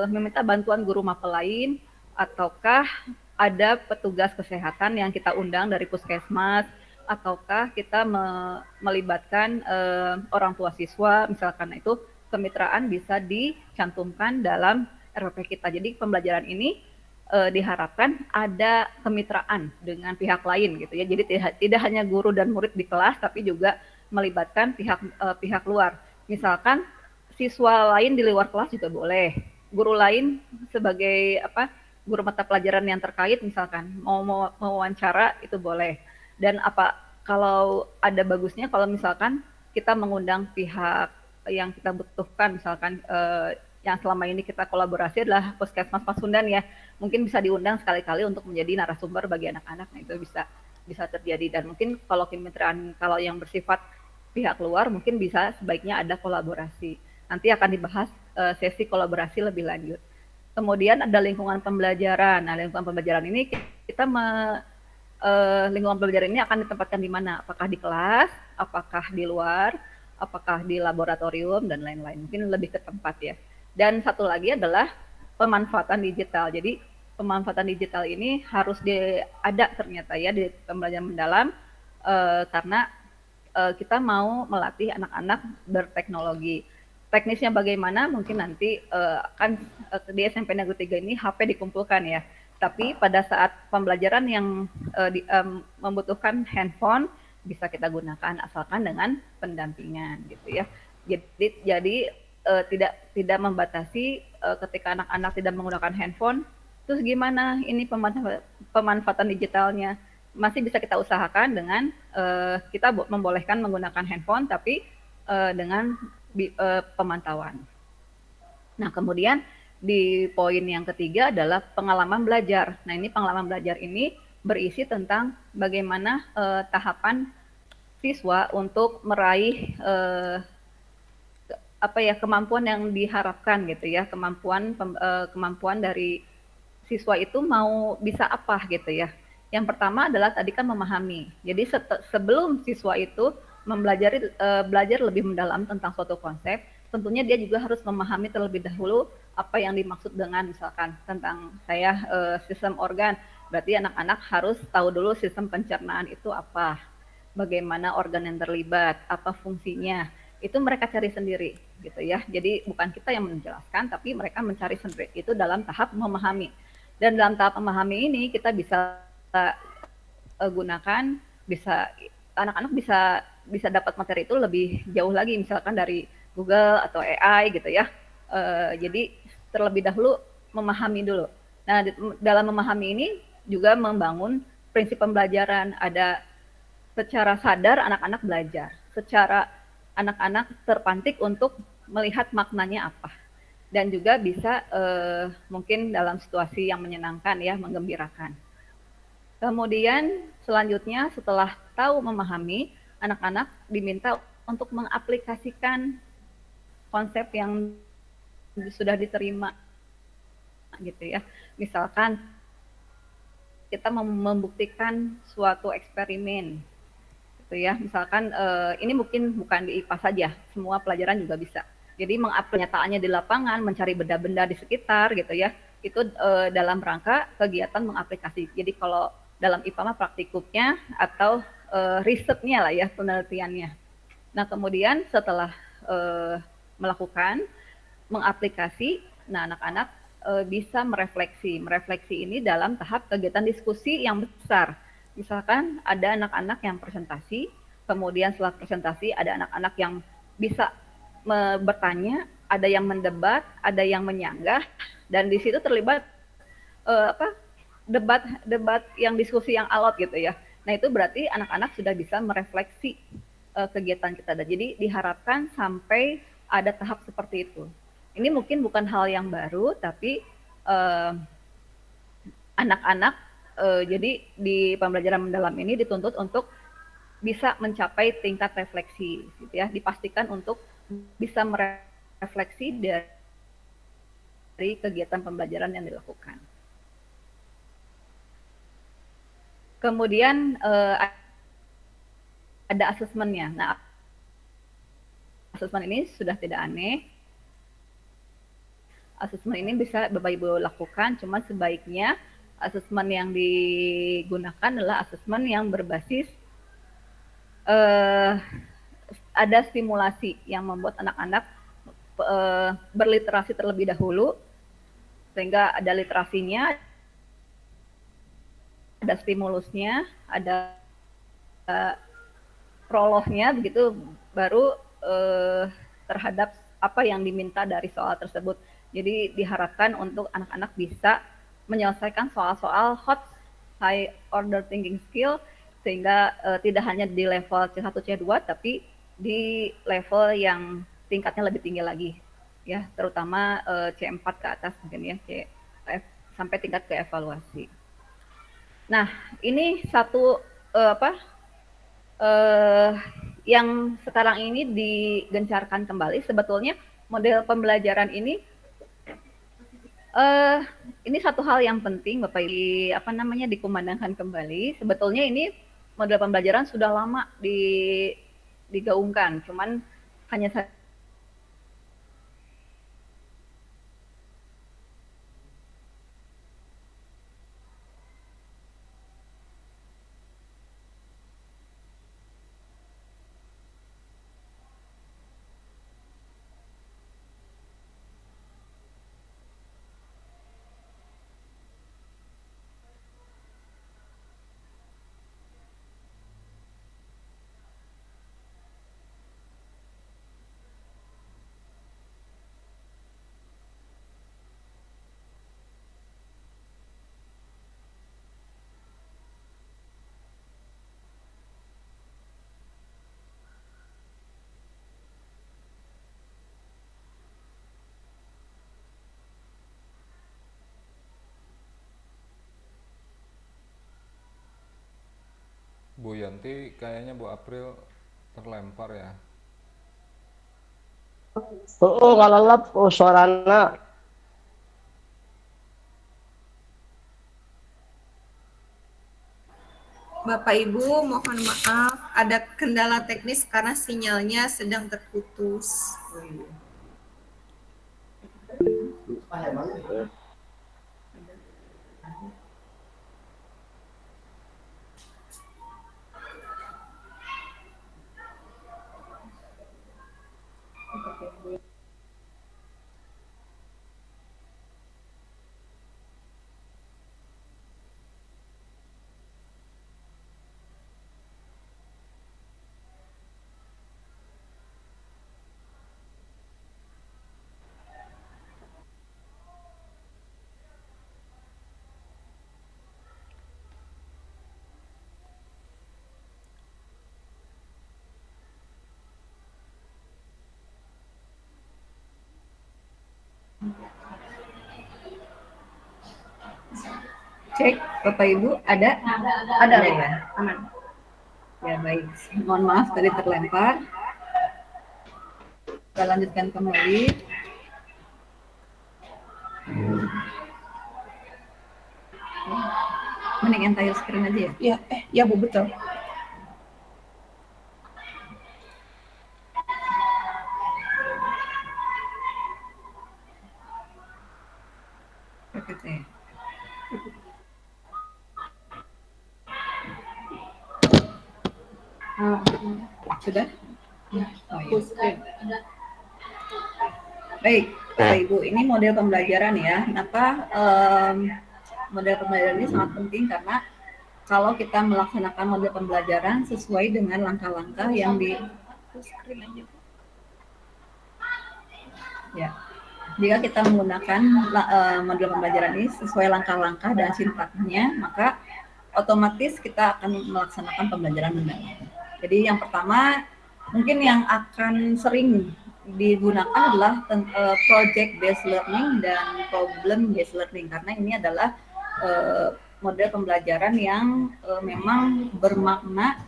meminta bantuan guru mapel lain, ataukah ada petugas kesehatan yang kita undang dari puskesmas, ataukah kita melibatkan orang tua siswa, misalkan itu kemitraan bisa dicantumkan dalam RPP kita. Jadi pembelajaran ini diharapkan ada kemitraan dengan pihak lain gitu ya. Jadi tidak hanya guru dan murid di kelas, tapi juga melibatkan pihak luar. Misalkan siswa lain di luar kelas juga boleh. Guru lain sebagai guru mata pelajaran yang terkait misalkan mau wawancara itu boleh. Dan kalau ada bagusnya kalau misalkan kita mengundang pihak yang kita butuhkan, misalkan yang selama ini kita kolaborasi adalah Puskesmas Pasundan ya, mungkin bisa diundang sekali-kali untuk menjadi narasumber bagi anak-anak. Nah, itu bisa terjadi. Dan mungkin kalau kemitraan kalau yang bersifat pihak luar mungkin bisa sebaiknya ada kolaborasi. Nanti akan dibahas sesi kolaborasi lebih lanjut. Kemudian ada lingkungan pembelajaran. Nah, lingkungan pembelajaran ini kita lingkungan pembelajaran ini akan ditempatkan di mana? Apakah di kelas, apakah di luar, apakah di laboratorium, dan lain-lain. Mungkin lebih ke tempat ya. Dan satu lagi adalah pemanfaatan digital. Jadi pemanfaatan digital ini harus ada ternyata ya di pembelajaran mendalam karena kita mau melatih anak-anak berteknologi. Teknisnya bagaimana? Mungkin nanti akan di SMP Negeri 3 ini HP dikumpulkan ya. Tapi pada saat pembelajaran yang membutuhkan handphone, bisa kita gunakan asalkan dengan pendampingan gitu ya. Jadi tidak membatasi ketika anak-anak tidak menggunakan handphone, terus gimana ini pemanfaatan digitalnya? Masih bisa kita usahakan dengan kita membolehkan menggunakan handphone tapi dengan pemantauan. Nah, kemudian di poin yang ketiga adalah pengalaman belajar. Nah, ini pengalaman belajar ini berisi tentang bagaimana tahapan siswa untuk meraih kemampuan yang diharapkan gitu ya, kemampuan dari siswa itu mau bisa apa gitu ya. Yang pertama adalah tadi kan memahami. Jadi sebelum siswa itu belajar lebih mendalam tentang suatu konsep, tentunya dia juga harus memahami terlebih dahulu apa yang dimaksud dengan misalkan tentang sistem organ. Berarti anak-anak harus tahu dulu sistem pencernaan itu apa, bagaimana organ yang terlibat, apa fungsinya. Itu mereka cari sendiri gitu ya. Jadi bukan kita yang menjelaskan, tapi mereka mencari sendiri. Itu dalam tahap memahami. Dan dalam tahap memahami ini kita bisa gunakan, anak-anak bisa dapat materi itu lebih jauh lagi, misalkan dari Google atau AI gitu ya. Jadi terlebih dahulu memahami dulu. Nah, dalam memahami ini juga membangun prinsip pembelajaran. Ada secara sadar anak-anak belajar, secara anak-anak terpantik untuk melihat maknanya apa. Dan juga bisa mungkin dalam situasi yang menyenangkan ya, menggembirakan. Kemudian selanjutnya setelah tahu memahami, anak-anak diminta untuk mengaplikasikan konsep yang sudah diterima gitu ya. Misalkan kita membuktikan suatu eksperimen gitu ya. Misalkan ini mungkin bukan di IPA saja, semua pelajaran juga bisa. Jadi kenyataannya di lapangan, mencari benda-benda di sekitar gitu ya, itu dalam rangka kegiatan mengaplikasi. Jadi kalau dalam IPA mah praktikumnya atau risetnya lah ya, penelitiannya. Nah kemudian setelah melakukan mengaplikasi, nah anak-anak bisa merefleksi. Merefleksi ini dalam tahap kegiatan diskusi yang besar. Misalkan ada anak-anak yang presentasi, kemudian setelah presentasi ada anak-anak yang bisa bertanya, ada yang mendebat, ada yang menyanggah, dan di situ terlibat debat yang diskusi yang alot gitu ya. Nah itu berarti anak-anak sudah bisa merefleksi kegiatan kita. Jadi diharapkan sampai ada tahap seperti itu. Ini mungkin bukan hal yang baru, tapi anak-anak jadi di pembelajaran mendalam ini dituntut untuk bisa mencapai tingkat refleksi, gitu ya. Dipastikan untuk bisa merefleksi dari kegiatan pembelajaran yang dilakukan. Kemudian ada asesmennya. Nah, asesmen ini sudah tidak aneh. Asesmen ini bisa Bapak Ibu lakukan, cuma sebaiknya asesmen yang digunakan adalah asesmen yang berbasis ada stimulasi yang membuat anak-anak berliterasi terlebih dahulu, sehingga ada literasinya, ada stimulusnya, ada prolognya, begitu baru terhadap apa yang diminta dari soal tersebut. Jadi diharapkan untuk anak-anak bisa menyelesaikan soal-soal hot high order thinking skill, sehingga tidak hanya di level C1, C2, tapi di level yang tingkatnya lebih tinggi lagi, ya, terutama C4 ke atas mungkin ya, sampai tingkat ke evaluasi. Nah, ini satu yang sekarang ini digencarkan kembali. Sebetulnya model pembelajaran ini satu hal yang penting Bapak dikumandangkan kembali. Sebetulnya ini model pembelajaran sudah lama digaungkan, cuman hanya Bu Yanti, kayaknya Bu April terlempar ya. Oh, ngalelep suarana. Bapak Ibu, mohon maaf ada kendala teknis karena sinyalnya sedang terputus. Cek, Bapak Ibu, ada ya? Aman. Ya baik, mohon maaf tadi terlempar. Kita lanjutkan kembali. Mending entire screen aja ya? Ya, ya Bu, betul. Sudah? Oh, iya. Baik, Bapak Ibu, ini model pembelajaran ya. Kenapa model pembelajaran ini sangat penting karena kalau kita melaksanakan model pembelajaran sesuai dengan langkah-langkah yang ya. Jika kita menggunakan model pembelajaran ini sesuai langkah-langkah dan sintaknya, maka otomatis kita akan melaksanakan pembelajaran mendalam. Jadi yang pertama, mungkin yang akan sering digunakan adalah project based learning dan problem based learning, karena ini adalah model pembelajaran yang memang bermakna,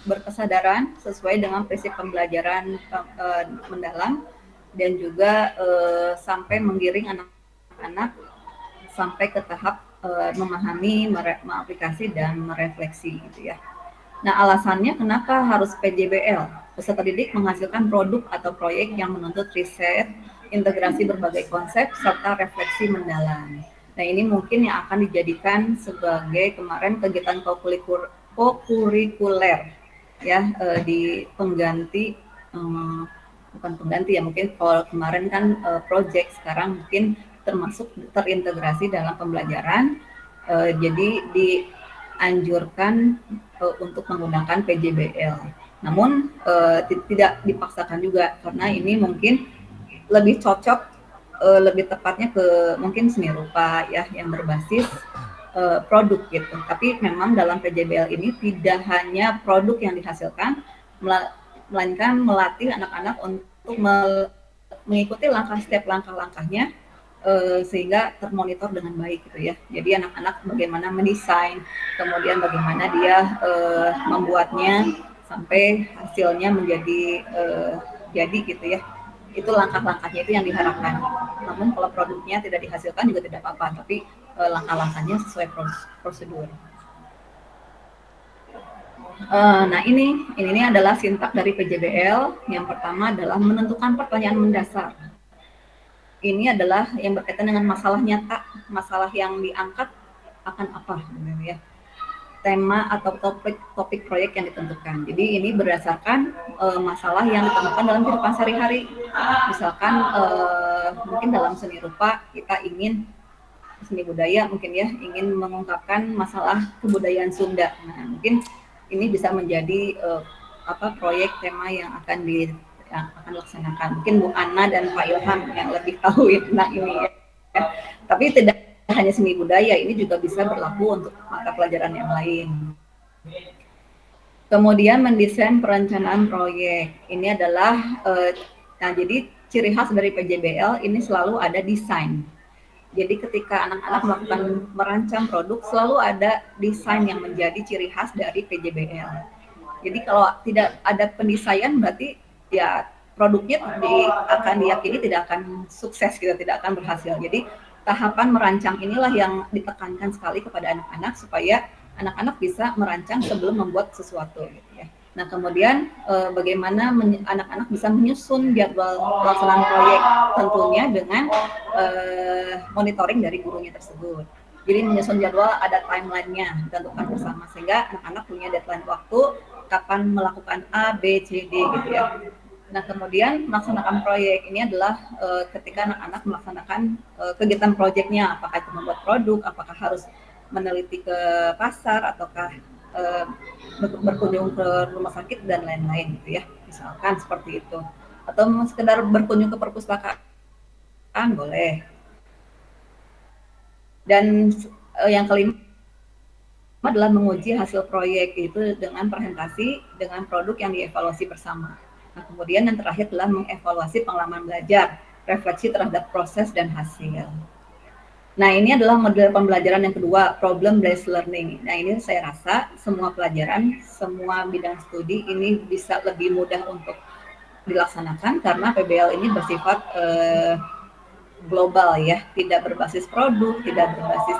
berkesadaran sesuai dengan prinsip pembelajaran mendalam, dan juga sampai menggiring anak-anak sampai ke tahap memahami, mengaplikasi dan merefleksi gitu ya. Nah, alasannya kenapa harus PJBL? Peserta didik menghasilkan produk atau proyek yang menuntut riset, integrasi berbagai konsep serta refleksi mendalam. Nah, ini mungkin yang akan dijadikan sebagai kemarin kegiatan kokurikuler ya, di pengganti bukan pengganti ya, mungkin kalau kemarin kan project, sekarang mungkin termasuk terintegrasi dalam pembelajaran. Jadi dianjurkan untuk menggunakan PJBL. Namun tidak dipaksakan juga, karena ini mungkin lebih cocok, lebih tepatnya ke mungkin seni rupa ya, yang berbasis produk gitu. Tapi memang dalam PJBL ini tidak hanya produk yang dihasilkan, melainkan melatih anak-anak untuk mengikuti setiap langkah-langkahnya sehingga termonitor dengan baik gitu ya. Jadi anak-anak bagaimana mendesain, kemudian bagaimana dia membuatnya sampai hasilnya menjadi jadi gitu ya. Itu langkah-langkahnya itu yang diharapkan. Namun kalau produknya tidak dihasilkan juga tidak apa-apa, tapi langkah-langkahnya sesuai prosedur. Nah, ini adalah sintak dari PJBL. Yang pertama adalah menentukan pertanyaan mendasar. Ini adalah yang berkaitan dengan masalah nyata, masalah yang diangkat akan apa, gitu ya. Tema atau topik proyek yang ditentukan. Jadi ini berdasarkan masalah yang ditemukan dalam kehidupan sehari-hari. Misalkan mungkin dalam seni rupa kita ingin, seni budaya mungkin ya, ingin mengungkapkan masalah kebudayaan Sunda. Nah, mungkin ini bisa menjadi proyek tema yang akan dilaksanakan. Mungkin Bu Ana dan Pak Ilham yang lebih tahu tentang ini ya. Tapi tidak hanya seni budaya, ini juga bisa berlaku untuk mata pelajaran yang lain. Kemudian mendesain perencanaan proyek. Ini adalah nah, jadi ciri khas dari PJBL ini selalu ada desain. Jadi ketika anak-anak merancang produk, selalu ada desain yang menjadi ciri khas dari PJBL. Jadi kalau tidak ada pendesainan, berarti ya produknya akan diyakini tidak akan sukses, gitu, tidak akan berhasil. Jadi tahapan merancang inilah yang ditekankan sekali kepada anak-anak supaya anak-anak bisa merancang sebelum membuat sesuatu, gitu ya. Nah, kemudian bagaimana anak-anak bisa menyusun jadwal pelaksanaan proyek, tentunya dengan monitoring dari gurunya tersebut. Jadi menyusun jadwal, ada timeline-nya ditentukan bersama, sehingga anak-anak punya deadline waktu kapan melakukan A, B, C, D gitu ya. Nah, kemudian melaksanakan proyek ini adalah ketika anak-anak melaksanakan kegiatan proyeknya, apakah itu membuat produk, apakah harus meneliti ke pasar, ataukah berkunjung ke rumah sakit dan lain-lain gitu ya, misalkan seperti itu, atau sekedar berkunjung ke perpustakaan boleh. Dan yang kelima adalah menguji hasil proyek itu dengan presentasi dengan produk yang dievaluasi bersama. Nah, kemudian yang terakhir adalah mengevaluasi pengalaman belajar, refleksi terhadap proses dan hasil. Nah, ini adalah model pembelajaran yang kedua, problem based learning. Nah, ini saya rasa semua pelajaran, semua bidang studi ini bisa lebih mudah untuk dilaksanakan karena PBL ini bersifat global ya, tidak berbasis produk, tidak berbasis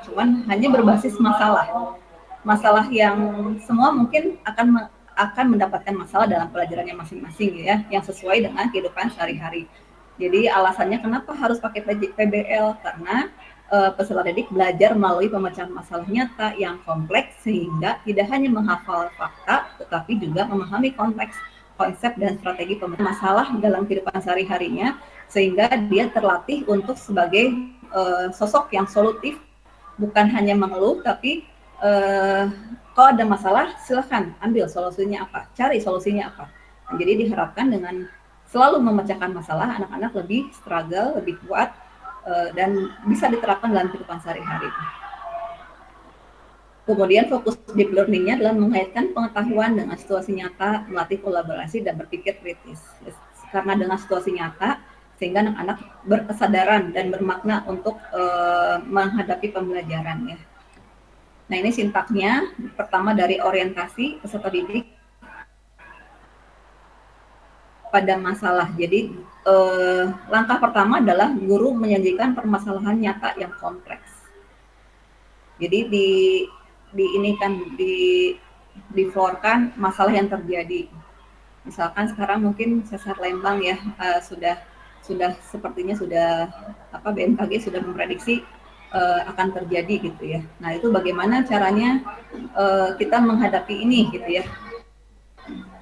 cuman hanya berbasis masalah yang semua mungkin akan mendapatkan masalah dalam pelajarannya masing-masing ya, yang sesuai dengan kehidupan sehari-hari. Jadi alasannya kenapa harus pakai PBL, karena peserta didik belajar melalui pemecahan masalah nyata yang kompleks sehingga tidak hanya menghafal fakta tetapi juga memahami konteks, konsep dan strategi pemecahan masalah dalam kehidupan sehari-harinya sehingga dia terlatih untuk sebagai sosok yang solutif, bukan hanya mengeluh tapi kalau ada masalah silahkan ambil solusinya apa, cari solusinya apa. Nah, jadi diharapkan dengan selalu memecahkan masalah, anak-anak lebih struggle, lebih kuat, dan bisa diterapkan dalam kehidupan sehari-hari. Kemudian fokus deep learning-nya adalah mengaitkan pengetahuan dengan situasi nyata, melatih kolaborasi dan berpikir kritis. Karena dengan situasi nyata, sehingga anak-anak berkesadaran dan bermakna untuk menghadapi pembelajaran ya. Nah ini sintaknya, pertama dari orientasi peserta didik pada masalah. Jadi langkah pertama adalah guru menyajikan permasalahan nyata yang kompleks. Jadi di-floorkan masalah yang terjadi. Misalkan sekarang mungkin sesar Lembang ya sudah sepertinya sudah BMKG sudah memprediksi akan terjadi gitu ya. Nah itu bagaimana caranya kita menghadapi ini gitu ya.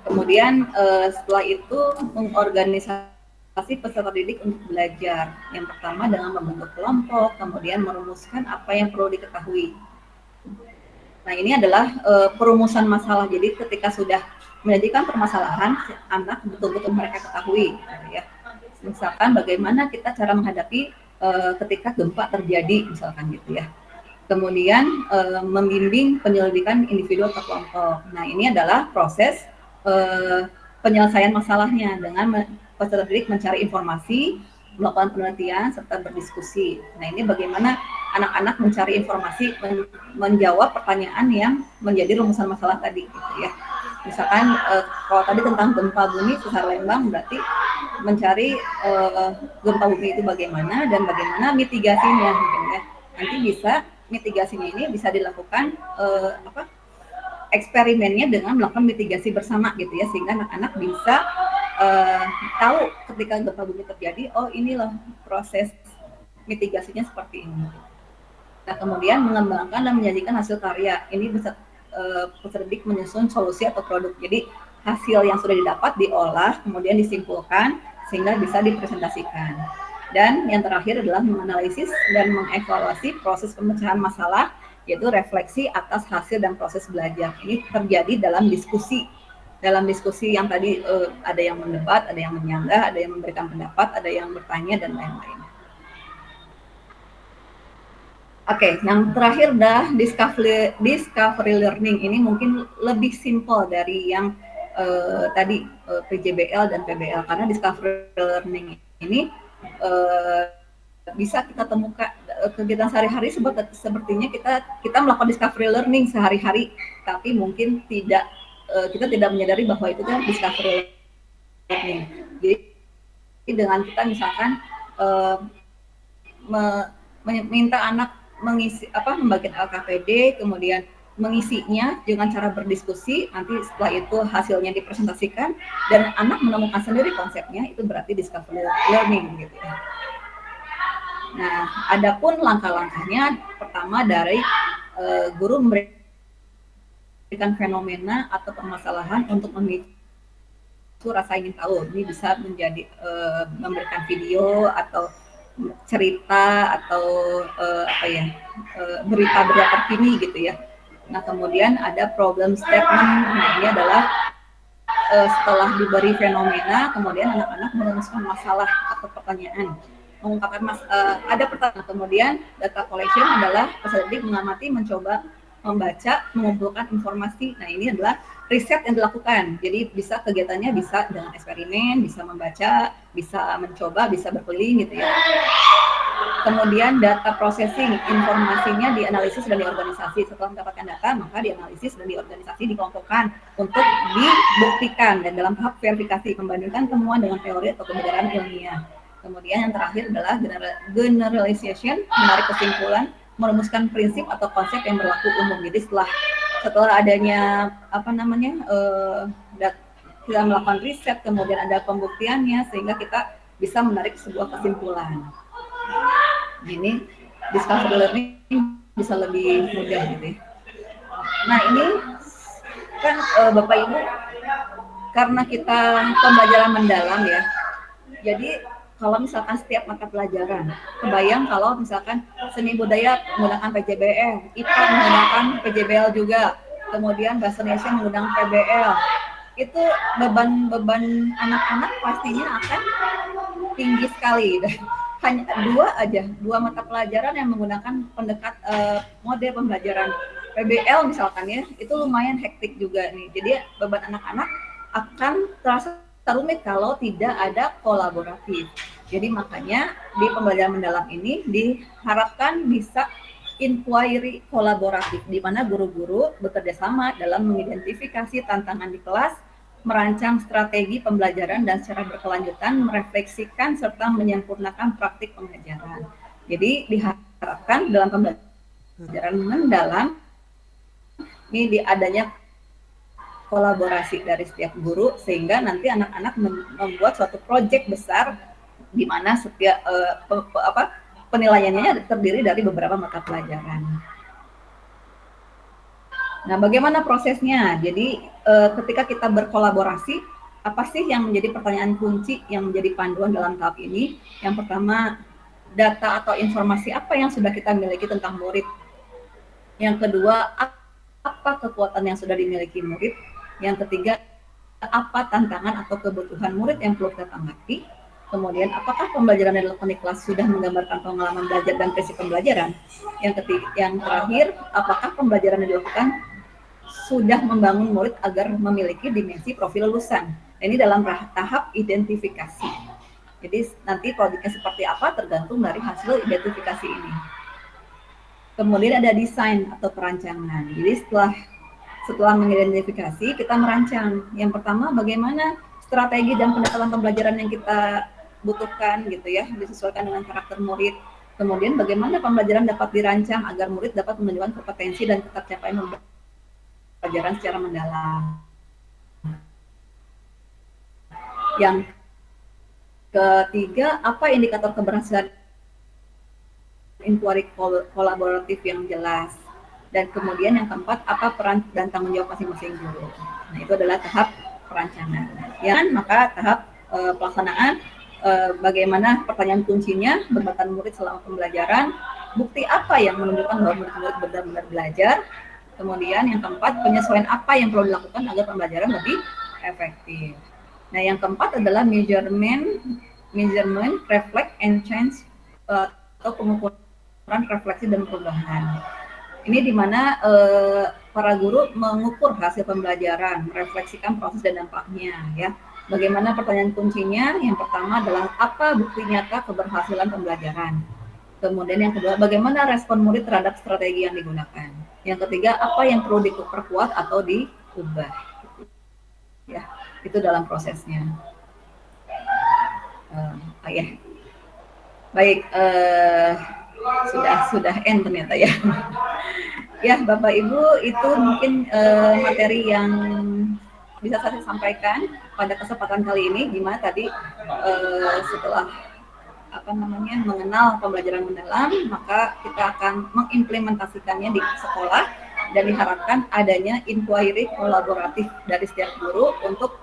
Kemudian setelah itu mengorganisasi peserta didik untuk belajar. Yang pertama dengan membentuk kelompok, kemudian merumuskan apa yang perlu diketahui. Nah ini adalah perumusan masalah. Jadi ketika sudah menyajikan permasalahan, anak betul-betul mereka ketahui. Gitu ya. Misalkan bagaimana kita cara menghadapi ketika gempa terjadi misalkan gitu ya. Kemudian membimbing penyelidikan individu atau kelompok. Nah ini adalah proses penyelesaian masalahnya dengan peserta didik mencari informasi, melakukan penelitian serta berdiskusi. Nah ini bagaimana anak-anak mencari informasi, menjawab pertanyaan yang menjadi rumusan masalah tadi gitu ya. Misalkan kalau tadi tentang gempa bumi sesar Lembang berarti mencari gempa bumi itu bagaimana dan bagaimana mitigasinya mungkin ya. Nanti bisa mitigasinya ini bisa dilakukan eksperimennya dengan melakukan mitigasi bersama gitu ya sehingga anak-anak bisa tahu ketika gempa bumi terjadi, oh inilah proses mitigasinya seperti ini. Nah kemudian mengembangkan dan menyajikan hasil karya. Ini bisa peserta didik menyusun solusi atau produk. Jadi hasil yang sudah didapat diolah, kemudian disimpulkan sehingga bisa dipresentasikan. Dan yang terakhir adalah menganalisis dan mengevaluasi proses pemecahan masalah, yaitu refleksi atas hasil dan proses belajar. Ini terjadi dalam diskusi. Dalam diskusi yang tadi ada yang mendebat, ada yang menyanggah, ada yang memberikan pendapat, ada yang bertanya, dan lain-lain. Oke, yang terakhir adalah discovery learning. Ini mungkin lebih simple dari yang tadi PJBL dan PBL, karena discovery learning ini bisa kita temukan kegiatan sehari-hari sepertinya kita melakukan discovery learning sehari-hari, tapi mungkin kita tidak menyadari bahwa itu kan discovery learning. Jadi dengan kita misalkan meminta anak membagikan LKPD, kemudian mengisinya dengan cara berdiskusi, nanti setelah itu hasilnya dipresentasikan dan anak menemukan sendiri konsepnya, itu berarti discovery learning gitu ya. Nah, adapun langkah-langkahnya, pertama dari guru memberikan fenomena atau permasalahan untuk memicu rasa ingin tahu. Ini bisa menjadi memberikan video atau cerita atau berita-berita terkini gitu ya. Nah kemudian ada problem statement. Nah ini adalah setelah diberi fenomena, kemudian anak-anak merumuskan masalah atau pertanyaan, mengungkapkan ada pertanyaan. Kemudian data collection adalah peserta didik mengamati, mencoba membaca, mengumpulkan informasi. Nah ini adalah riset yang dilakukan. Jadi bisa kegiatannya bisa dengan eksperimen, bisa membaca, bisa mencoba, bisa berkeliling gitu ya. Kemudian data processing, informasinya dianalisis dan diorganisasi. Setelah mendapatkan data, maka dianalisis dan diorganisasi, dikelompokkan untuk dibuktikan dan dalam tahap verifikasi, membandingkan temuan dengan teori atau kebenaran ilmiah. Kemudian yang terakhir adalah generalization, menarik kesimpulan, merumuskan prinsip atau konsep yang berlaku umum. Jadi setelah adanya kita melakukan riset, kemudian ada pembuktiannya sehingga kita bisa menarik sebuah kesimpulan. Ini discovery learning bisa lebih mudah gitu ya. Nah ini kan Bapak Ibu, karena kita pembelajaran mendalam ya, jadi kalau misalkan setiap mata pelajaran, kebayang kalau misalkan seni budaya menggunakan PJBL, IPA menggunakan PJBL juga, kemudian bahasa Indonesia menggunakan PBL, itu beban anak-anak pastinya akan tinggi sekali. Hanya dua mata pelajaran yang menggunakan mode pembelajaran PBL misalkan ya, itu lumayan hektik juga nih. Jadi beban anak-anak akan terasa rumit kalau tidak ada kolaboratif. Jadi makanya di pembelajaran mendalam ini diharapkan bisa inquiry kolaboratif, di mana guru-guru bekerja sama dalam mengidentifikasi tantangan di kelas, merancang strategi pembelajaran dan secara berkelanjutan merefleksikan serta menyempurnakan praktik pengajaran. Jadi diharapkan dalam pembelajaran mendalam ini adanya kolaborasi dari setiap guru sehingga nanti anak-anak membuat suatu proyek besar di mana setiap penilaiannya terdiri dari beberapa mata pelajaran. Nah, bagaimana prosesnya? Jadi ketika kita berkolaborasi, apa sih yang menjadi pertanyaan kunci yang menjadi panduan dalam tahap ini? Yang pertama, data atau informasi apa yang sudah kita miliki tentang murid? Yang kedua, apa kekuatan yang sudah dimiliki murid? Yang ketiga, apa tantangan atau kebutuhan murid yang perlu kita tanggapi? Kemudian, apakah pembelajaran yang dilakukan di kelas sudah menggambarkan pengalaman belajar dan prinsip pembelajaran? Yang terakhir, apakah pembelajaran yang dilakukan sudah membangun murid agar memiliki dimensi profil lulusan? Ini dalam tahap identifikasi. Jadi nanti produknya seperti apa tergantung dari hasil identifikasi ini. Kemudian ada desain atau perancangan. Jadi setelah mengidentifikasi, kita merancang. Yang pertama, bagaimana strategi dan pendekatan pembelajaran yang kita butuhkan gitu ya, disesuaikan dengan karakter murid. Kemudian bagaimana pembelajaran dapat dirancang agar murid dapat menunjukkan kompetensi dan capaian pembelajaran secara mendalam. Yang ketiga, apa indikator keberhasilan inquiry kolaboratif yang jelas. Dan kemudian yang keempat, apa peran dan tanggung jawab masing-masing guru. Nah, itu adalah tahap perancangan. Ya, maka tahap pelaksanaan, bagaimana pertanyaan kuncinya, berbagai murid selama pembelajaran, bukti apa yang menunjukkan bahwa murid-murid benar-benar belajar. Kemudian yang keempat, penyesuaian apa yang perlu dilakukan agar pembelajaran lebih efektif. Nah, yang keempat adalah measurement, reflect, and change, atau pengukuran refleksi dan perubahan. Ini di mana para guru mengukur hasil pembelajaran, merefleksikan proses dan dampaknya. Ya, bagaimana pertanyaan kuncinya? Yang pertama adalah apa bukti nyata keberhasilan pembelajaran. Kemudian yang kedua, bagaimana respon murid terhadap strategi yang digunakan. Yang ketiga, apa yang perlu diperkuat atau diubah. Ya, itu dalam prosesnya. Baik, sudah end ternyata ya. Ya, Bapak Ibu, itu mungkin materi yang bisa saya sampaikan pada kesempatan kali ini. Gimana tadi setelah mengenal pembelajaran mendalam, maka kita akan mengimplementasikannya di sekolah dan diharapkan adanya inquiry kolaboratif dari setiap guru untuk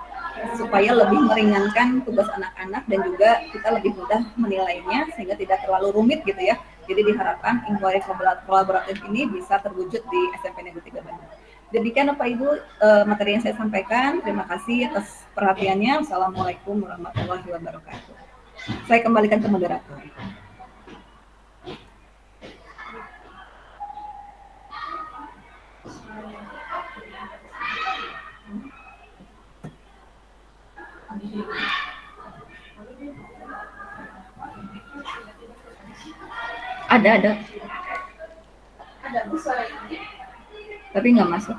supaya lebih meringankan tugas anak-anak dan juga kita lebih mudah menilainya sehingga tidak terlalu rumit gitu ya. Jadi diharapkan inquiry kolaboratif ini bisa terwujud di SMP Negeri 3 Bandung. Demikian Bapak Ibu materi yang saya sampaikan. Terima kasih atas perhatiannya. Wassalamualaikum warahmatullahi wabarakatuh. Saya kembalikan ke moderator. Ada. Tapi nggak masuk.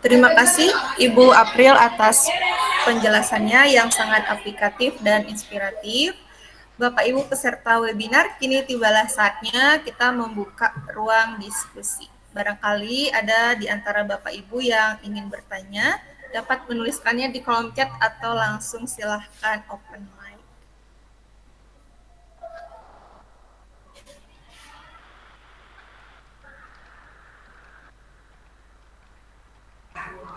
Terima kasih Ibu April atas penjelasannya yang sangat aplikatif dan inspiratif. Bapak Ibu peserta webinar, kini tibalah saatnya kita membuka ruang diskusi. Barangkali ada di antara Bapak Ibu yang ingin bertanya, dapat menuliskannya di kolom chat atau langsung silahkan open mic.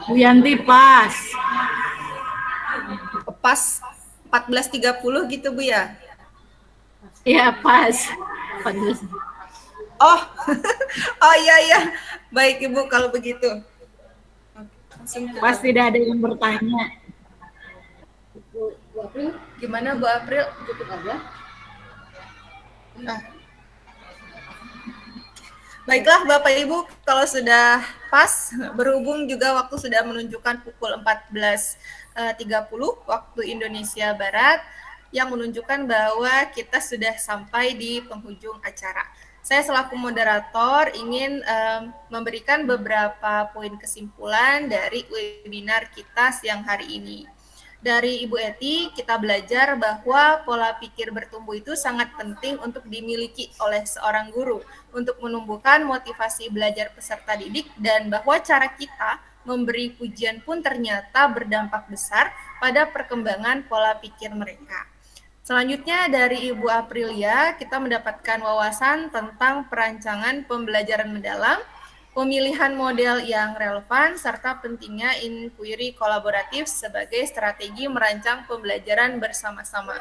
Bu Yanti pas. Pas 14.30 gitu Bu ya? Iya pas. 14. Oh, oh iya. Baik Ibu kalau begitu. Pas tidak ada yang bertanya. Gimana Bu April? Cukup aja. Nah. Baiklah Bapak Ibu, kalau sudah pas, berhubung juga waktu sudah menunjukkan pukul 14.30 waktu Indonesia Barat, yang menunjukkan bahwa kita sudah sampai di penghujung acara. Saya selaku moderator ingin memberikan beberapa poin kesimpulan dari webinar kita siang hari ini. Dari Ibu Eti, kita belajar bahwa pola pikir bertumbuh itu sangat penting untuk dimiliki oleh seorang guru untuk menumbuhkan motivasi belajar peserta didik, dan bahwa cara kita memberi pujian pun ternyata berdampak besar pada perkembangan pola pikir mereka. Selanjutnya dari Ibu Aprilia, kita mendapatkan wawasan tentang perancangan pembelajaran mendalam, pemilihan model yang relevan, serta pentingnya inquiry kolaboratif sebagai strategi merancang pembelajaran bersama-sama.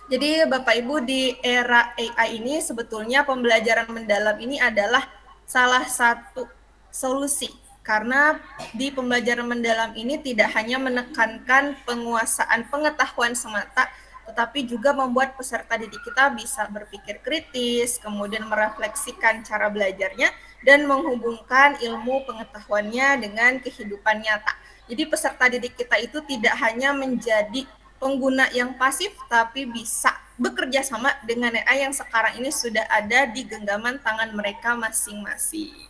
Jadi Bapak Ibu, di era AI ini sebetulnya pembelajaran mendalam ini adalah salah satu solusi, karena di pembelajaran mendalam ini tidak hanya menekankan penguasaan pengetahuan semata, tetapi juga membuat peserta didik kita bisa berpikir kritis, kemudian merefleksikan cara belajarnya, dan menghubungkan ilmu pengetahuannya dengan kehidupan nyata. Jadi peserta didik kita itu tidak hanya menjadi pengguna yang pasif, tapi bisa bekerja sama dengan AI yang sekarang ini sudah ada di genggaman tangan mereka masing-masing.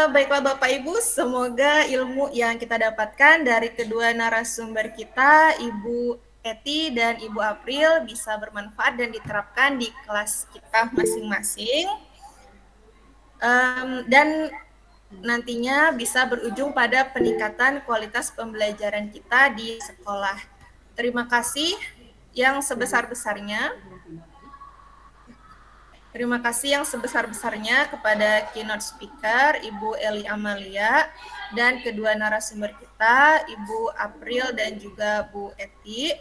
Baiklah Bapak Ibu, semoga ilmu yang kita dapatkan dari kedua narasumber kita, Ibu Eti dan Ibu April, bisa bermanfaat dan diterapkan di kelas kita masing-masing. Dan nantinya bisa berujung pada peningkatan kualitas pembelajaran kita di sekolah. Terima kasih yang sebesar-besarnya. Terima kasih yang sebesar-besarnya kepada keynote speaker Ibu Eli Amalia dan kedua narasumber kita Ibu April dan juga Bu Eti.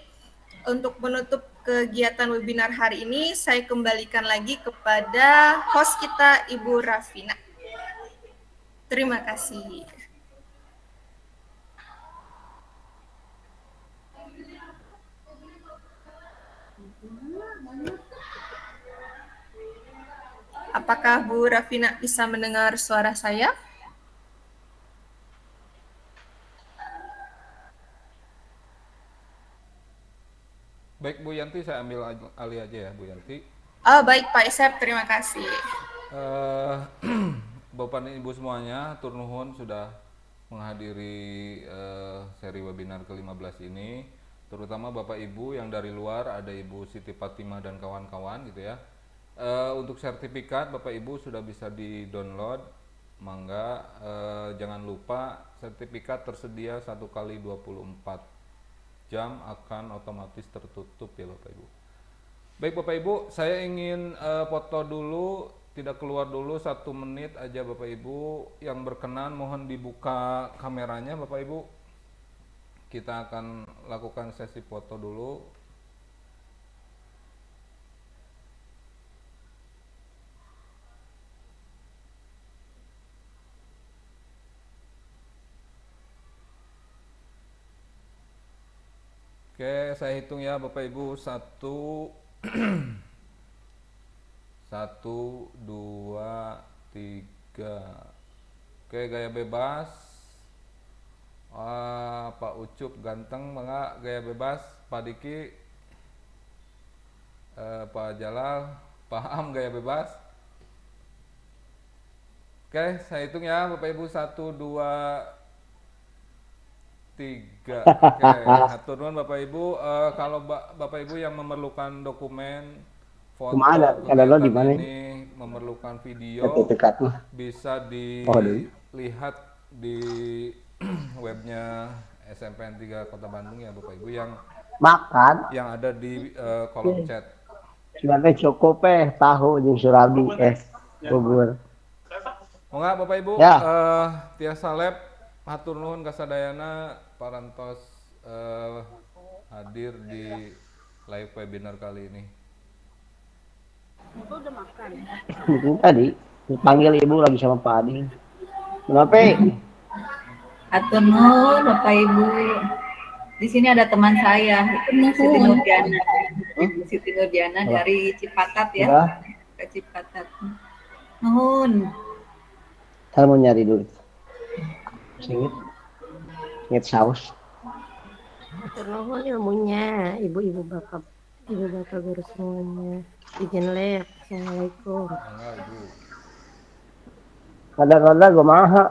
Untuk menutup kegiatan webinar hari ini, saya kembalikan lagi kepada host kita Ibu Rafina. Terima kasih. Apakah Bu Rafina bisa mendengar suara saya? Baik Bu Yanti, saya ambil alih aja ya Bu Yanti. Oh baik Pak Isep, terima kasih. Bapak dan Ibu semuanya, tur nuhun sudah menghadiri seri webinar ke-15 ini. Terutama Bapak Ibu yang dari luar, ada Ibu Siti Fatimah dan kawan-kawan gitu ya. Untuk sertifikat Bapak Ibu sudah bisa di-download. Mangga jangan lupa sertifikat tersedia 1 kali 24 jam akan otomatis tertutup ya Bapak Ibu. Baik Bapak Ibu, saya ingin foto dulu, tidak keluar dulu 1 menit aja Bapak Ibu. Yang berkenan mohon dibuka kameranya Bapak Ibu. Kita akan lakukan sesi foto dulu. Oke, saya hitung ya Bapak Ibu. 1 1, 2, 3. Oke, gaya bebas. Pak Ucup ganteng, mangga gaya bebas. Pak Diki, Pak Jalal, Pak Am gaya bebas. Oke, saya hitung ya Bapak Ibu. 1, 2, 3. Oke, hatur nuhun Bapak Ibu. Kalau Bapak Ibu yang memerlukan dokumen foto Kumaha ada lo di kegiatan mana? ini memerlukan video, Dekat mah. bisa Oh, deui. dilihat di webnya SMPN 3 Kota Bandung ya Bapak Ibu Makan. yang ada di kolom chat. Sebenarnya cukup tahu jeung surabi bubur. Moga Bapak Ibu Ya. tiasa lab hatur nuhun kasadayana parantos hadir di live webinar kali ini. Bapak udah makan. Mungkin tadi dipanggil ibu lagi sama Pak Adi. Kenapa? Atur nuhun Bapak Ibu. Di sini ada teman saya, Siti Nurdiana. Siti Nurdiana dari Cipatat ya. Udah. Ke Cipatat. Nuhun. Saya mau nyari dulu. Singit saus. Nuhun ilmunya, ibu bapak guru semuanya. Izin lab. Assalamualaikum. Mangga Ibu. Kadang-kadang gue maha.